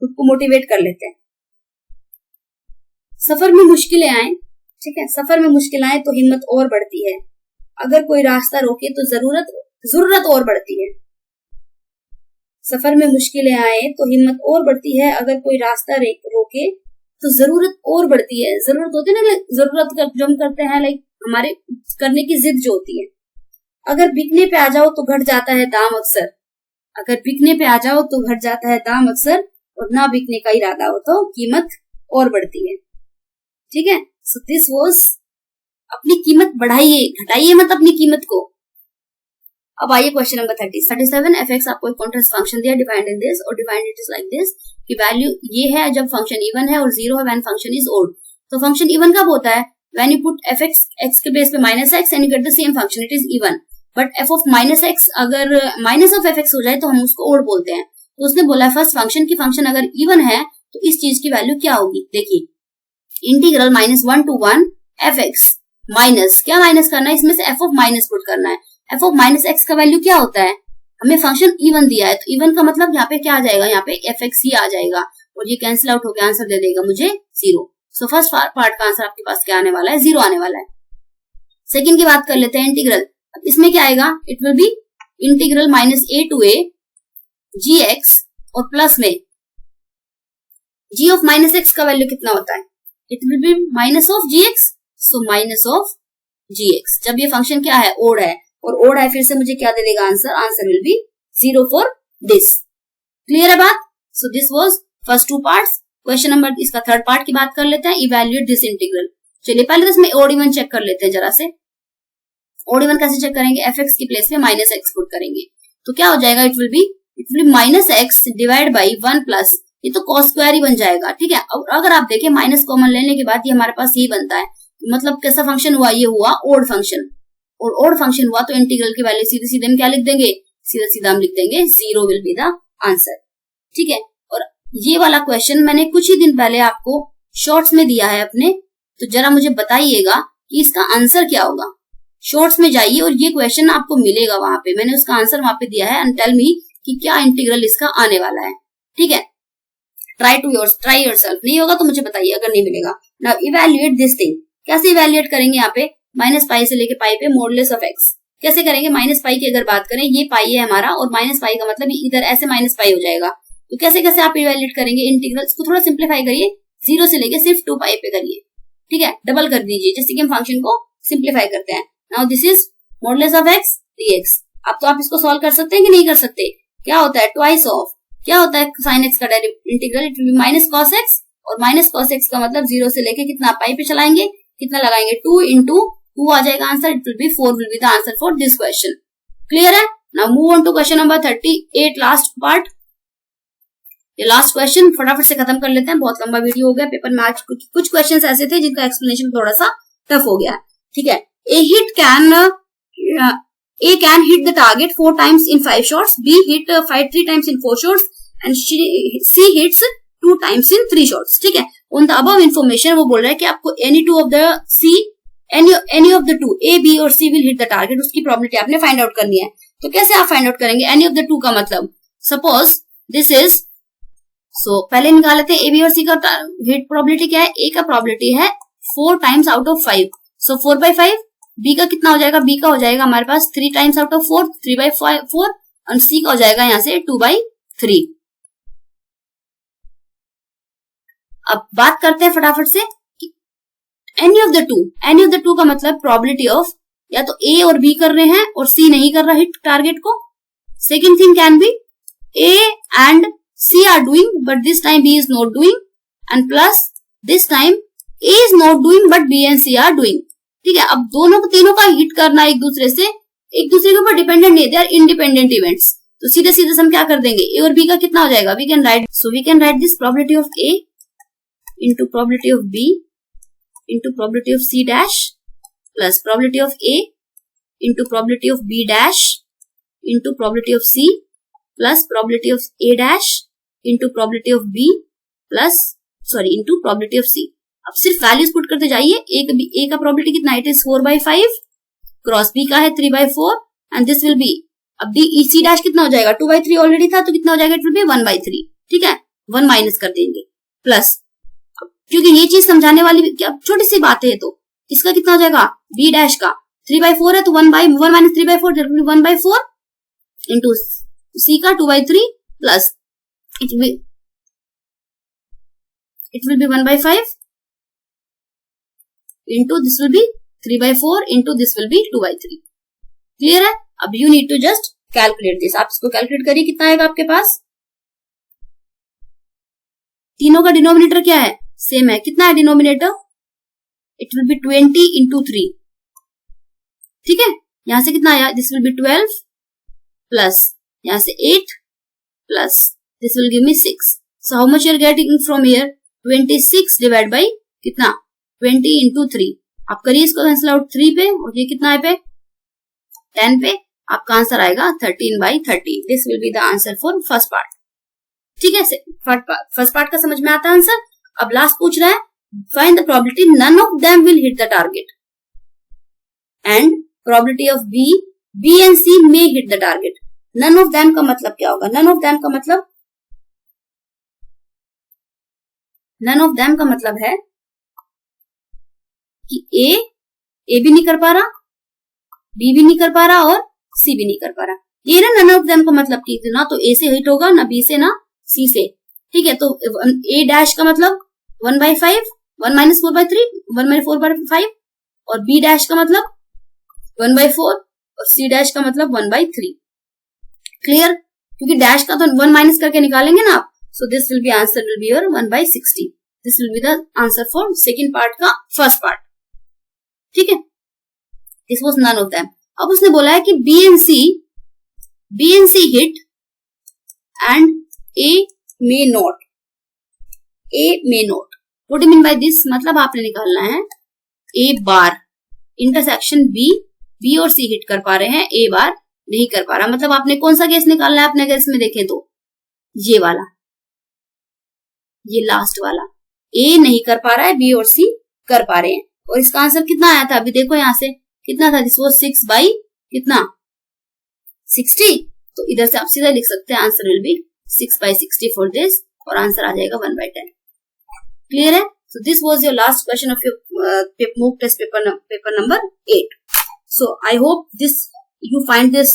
खुद को मोटिवेट कर लेते हैं। सफर में मुश्किलें आए, ठीक है, सफर में मुश्किल आए तो हिम्मत और बढ़ती है। अगर कोई रास्ता रोके तो जरूरत और बढ़ती है। सफर में मुश्किलें आए तो हिम्मत और बढ़ती है। अगर कोई रास्ता रोके तो जरूरत और बढ़ती है। जरूरत होती है ना, जरूरत जो हम करते हैं, लाइक हमारे करने की जिद जो होती है। अगर बिकने पे आ जाओ तो घट जाता है दाम अक्सर। अगर बिकने पे आ जाओ तो घट जाता है दाम अक्सर, और ना बिकने का इरादा हो तो कीमत और बढ़ती है। ठीक है, सो दिस वाज, अपनी कीमत बढ़ाइए, घटाइए मत अपनी कीमत को। अब आइए क्वेश्चन नंबर 37। fx आपको एक कॉन्टिन्यूअस फंक्शन दिया, डिफाइंड इन दिस, और defined it is like this कि वैल्यू ये है जब फंक्शन इवन है, और 0 है व्हेन फंक्शन इज ओड। तो फंक्शन इवन कब होता है? When you put fx x के बेस पे -x and you get the same function, it is even. But f of -x अगर माइनस ऑफ fx हो जाए तो हम उसको ओड बोलते हैं। तो उसने बोला फर्स्ट फंक्शन की फंक्शन अगर इवन है तो इस चीज की वैल्यू क्या होगी? देखिए, इंटीग्रल -1 to 1 fx माइनस, क्या माइनस करना है? इसमें से f ऑफ माइनस पुट करना है। f ऑफ -x का वैल्यू क्या होता है? हमें फंक्शन इवन दिया है, तो इवन का मतलब यहाँ पे क्या आ जाएगा? यहाँ पे fx ही आ जाएगा, और ये कैंसिल आउट होकर आंसर दे देगा मुझे 0। सो फर्स्ट पार्ट का आंसर आपके पास क्या आने वाला है? 0 आने वाला है। सेकंड की बात कर लेते हैं, इंटीग्रल। अब इसमें क्या आएगा? It will B integral -a to a gx, और प्लस में g ऑफ -x का वैल्यू कितना होता है? It will be minus of gx, so minus of gx। जब ये फंक्शन क्या है? ओड है, और ओड है, फिर से मुझे क्या दे देगा answer? Answer will be 0 for this. Clear है बात? So this was first 2 parts. Question number, इसका थर्ड पार्ट की बात कर लेते हैं, इवैल्यूएट दिस इंटीग्रल। चलिए पहले तो इसमें ओड इवन चेक कर लेते हैं जरा से। ओड इवन कैसे चेक करेंगे? fx की प्लेस में -x पुट करेंगे, तो क्या हो जाएगा? It will be -x divide by 1 plus, ये तो cos स्क्वायर ही बन जाएगा। ठीक है, और अगर आप देखें माइनस कॉमन लेने के बाद ये हमारे पास ये बनता है, मतलब कैसा फंक्शन हुआ? ये हुआ ओड फंक्शन। और ऑड फंक्शन हुआ तो इंटीग्रल की वैल्यू सीधे सीधे हम क्या लिख देंगे, सीधा सीधा हम लिख देंगे 0 विल बी द आंसर। ठीक है, और ये वाला क्वेश्चन मैंने कुछ ही दिन पहले आपको शॉर्ट्स में दिया है अपने, तो जरा मुझे बताइएगा कि इसका आंसर क्या होगा। शॉर्ट्स में जाइए और ये क्वेश्चन आपको मिलेगा वहां पे, मैंने उसका आंसर वहां पे दिया है, एंड टेल मी कि क्या इंटीग्रल इसका आने वाला है। ठीक है, ट्राई योरसेल्फ, नहीं होगा तो मुझे बताइए अगर नहीं मिलेगा। नाउ इवैल्यूएट दिस थिंग, कैसे इवैल्यूएट करेंगे यहाँ पे माइनस पाई से लेके पाई पे मॉडुलस ऑफ एक्स कैसे करेंगे। माइनस पाई की अगर बात करें, ये पाई है हमारा और माइनस पाई का मतलब इधर ऐसे माइनस पाई हो जाएगा, तो कैसे कैसे आप इवैल्यूएट करेंगे इंटीग्रल्स को, थोड़ा सिंप्लीफाई करिए, 0 से लेके सिर्फ 2 पाई पे करिए। ठीक है, डबल कर दीजिए जैसे कि हम फंक्शन को सिंप्लीफाई करते हैं। Now this is modulus of x dx। अब तो आप इसको सॉल्व कर सकते हैं कि नहीं कर सकते। क्या होता है ट्वाइस ऑफ, क्या होता है साइन एक्स का integral, it will be minus cos x, और माइनस कॉस एक्स का मतलब 0 से लेके कितना पाई पे चलाएंगे, कितना लगाएंगे 2 इंटू 2 आ जाएगा answer, it will be 4 will be the answer for this question. Clear है। Now move on to question number 38, last part. ये लास्ट क्वेश्चन फटाफट से खत्म कर लेते हैं, बहुत लंबा वीडियो हो गया। पेपर में आज कुछ क्वेश्चंस ऐसे थे जिनका एक्सप्लेनेशन थोड़ा सा टफ हो गया। ठीक है, A can hit the target 4 times in 5 shots, B hit 3 times in 4 shots, and C hits 2 times in 3 shots. ठीक है, on the above information वो बोल रहा है कि आपको any of the two A, B और C will hit the target, उसकी प्रोबेबिलिटी आपने फाइंड आउट करनी है। तो कैसे आप फाइंड आउट करेंगे any of the two का मतलब, सपोज दिस इज, पहले निकाल लेते हैं A, B और C का हिट प्रोबेबिलिटी क्या है। A का प्रोबेबिलिटी है 4 times out of 5, so 4/5। B का कितना हो जाएगा, B का हो जाएगा हमारे पास 3 टाइम्स आउट ऑफ 4, 3/4, और C का हो जाएगा यहाँ से 2/3। अब बात करते हैं फटाफट से कि एनी ऑफ द टू का मतलब प्रोबेबिलिटी ऑफ, या तो A और B कर रहे हैं और C नहीं कर रहा हिट टारगेट को। Second thing can be A and C are doing but this time B is not doing, and plus this time A is not doing but B and C are doing। ठीक है, अब तीनों का hit करना एक दूसरे के ऊपर डिपेंडेंट नहीं, दे आर इंडिपेंडेंट इवेंट्स। तो सीधे हम क्या कर देंगे, A और B का कितना हो जाएगा, we can write this probability of A into probability of B into probability of C dash plus probability of A into probability of B dash into probability of C plus probability of A dash into probability of B into probability of C। अब सिर्फ values put करते जाइए। A का probability कितना है, it is 4/5, cross B का है 3/4, and this will B, अब C डैश कितना हो जाएगा, 2/3 ऑलरेडी था तो कितना हो जाएगा, इट विल बी 1/3। ठीक है, 1 माइनस कर देंगे, प्लस क्योंकि ये चीज समझाने वाली छोटी सी बात है, तो इसका कितना हो जाएगा, B डैश का 3/4 है तो 1 माइनस 3/4 1/4 इंटू C का 2/3 plus it will be 1/5 into this will be 3/4 into this will be 2/3। Clear है। अब you need to just calculate this, आप इसको कैलकुलेट करिए कितना आएगा आपके पास। तीनों का डिनोमिनेटर क्या है, सेम है, कितना है denominator, it will B 20 into 3। ठीक है, यहां से कितना आया, दिस विल बी 12 प्लस यहां से 8 plus this will give me 6। So how much you are getting from here, 26 divide by कितना 20 इंटू 3। आप करिए इसको कैंसिल आउट 3 पे, और ये कितना है पे 10 पे, आपका आंसर आएगा 13/30। This will be the answer for first part. ठीक है, फर्स्ट पार्ट का समझ में आता है आंसर। अब लास्ट पूछ रहा है, find the probability none of them will hit the target, and probability of B and C may hit the target. None of them का मतलब क्या होगा, नन ऑफ देम का मतलब है कि A भी नहीं कर पा रहा, B भी नहीं कर पा रहा और C भी नहीं कर पा रहा। ये ना नन ऑफ देम का मतलब कि ना तो A से हिट होगा, ना B से, ना C से। ठीक है, तो A डैश का मतलब 1/5, 1 माइनस 4/3, 1 माइनस 4/5, और B डैश का मतलब 1/4 और C डैश का मतलब 1/3। क्लियर, क्योंकि डैश का तो 1 माइनस करके निकालेंगे ना आप। So this will be answer will be your 1/60। This will be the answer for second part का फर्स्ट पार्ट। ठीक है, this was none of them. अब उसने बोला है कि B and C hit and A may not। What do mean by this, मतलब आपने निकालना है A bar intersection B B और सी हिट कर पा रहे हैं, ए बार नहीं कर पा रहा। मतलब आपने कौन सा केस निकालना है अपने, अगर इसमें देखें तो ये वाला, ये लास्ट वाला, ए नहीं कर पा रहा है, बी और सी कर पा रहे हैं। और इसका आंसर कितना आया था, अभी देखो यहां से कितना था, दिस वाज 6 बाई कितना 60। तो इधर से आप सीधा लिख सकते हैं answer will B 6 by 60 for this, और आंसर आ जाएगा 1 by 10। क्लियर है? So this was your last question of your mock test paper number 8. So I hope this you find this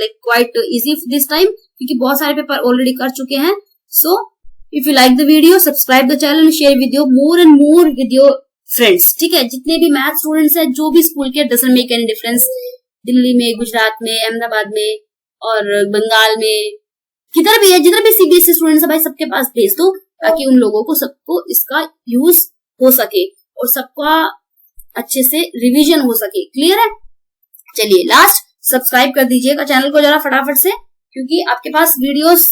like quite easy this time, क्योंकि बहुत सारे paper already कर चुके हैं। So if you like the video, subscribe the channel and share video more and more with your friends. ठीक है, जितने भी मैथ स्टूडेंट्स हैं, जो भी स्कूल के, doesn't make any difference, Delhi में, गुजरात में, अहमदाबाद में और बंगाल में, किधर भी है, जिधर भी सीबीएसई स्टूडेंट्स है भाई, सबके पास भेज दो, ताकि उन लोगों को सबको इसका यूज हो सके और सबका अच्छे से रिवीजन हो सके। क्लियर है? चलिए, लास्ट सब्सक्राइब कर दीजिएगा चैनल को जरा फटाफट से, क्योंकि आपके पास वीडियोस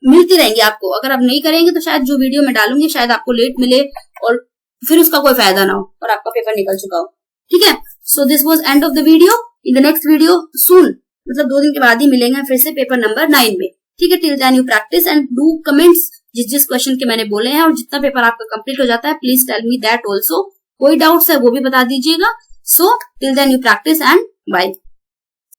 मिलती रहेंगी आपको। अगर आप नहीं करेंगे तो शायद जो वीडियो मैं डालूंगी शायद आपको लेट मिले और फिर उसका कोई फायदा ना हो और आपका पेपर निकल चुका हो। ठीक है? So this was end of the video. In the next video सून, मतलब 2 दिन के बाद ही मिलेंगे फिर से पेपर नंबर 9 में। ठीक है? Till then you practice and do comments जिस क्वेश्चन के मैंने बोले हैं, और जितना पेपर आपका कंप्लीट हो जाता है please tell me that also. कोई डाउट्स है वो भी बता दीजिएगा। So till then you practice and bye.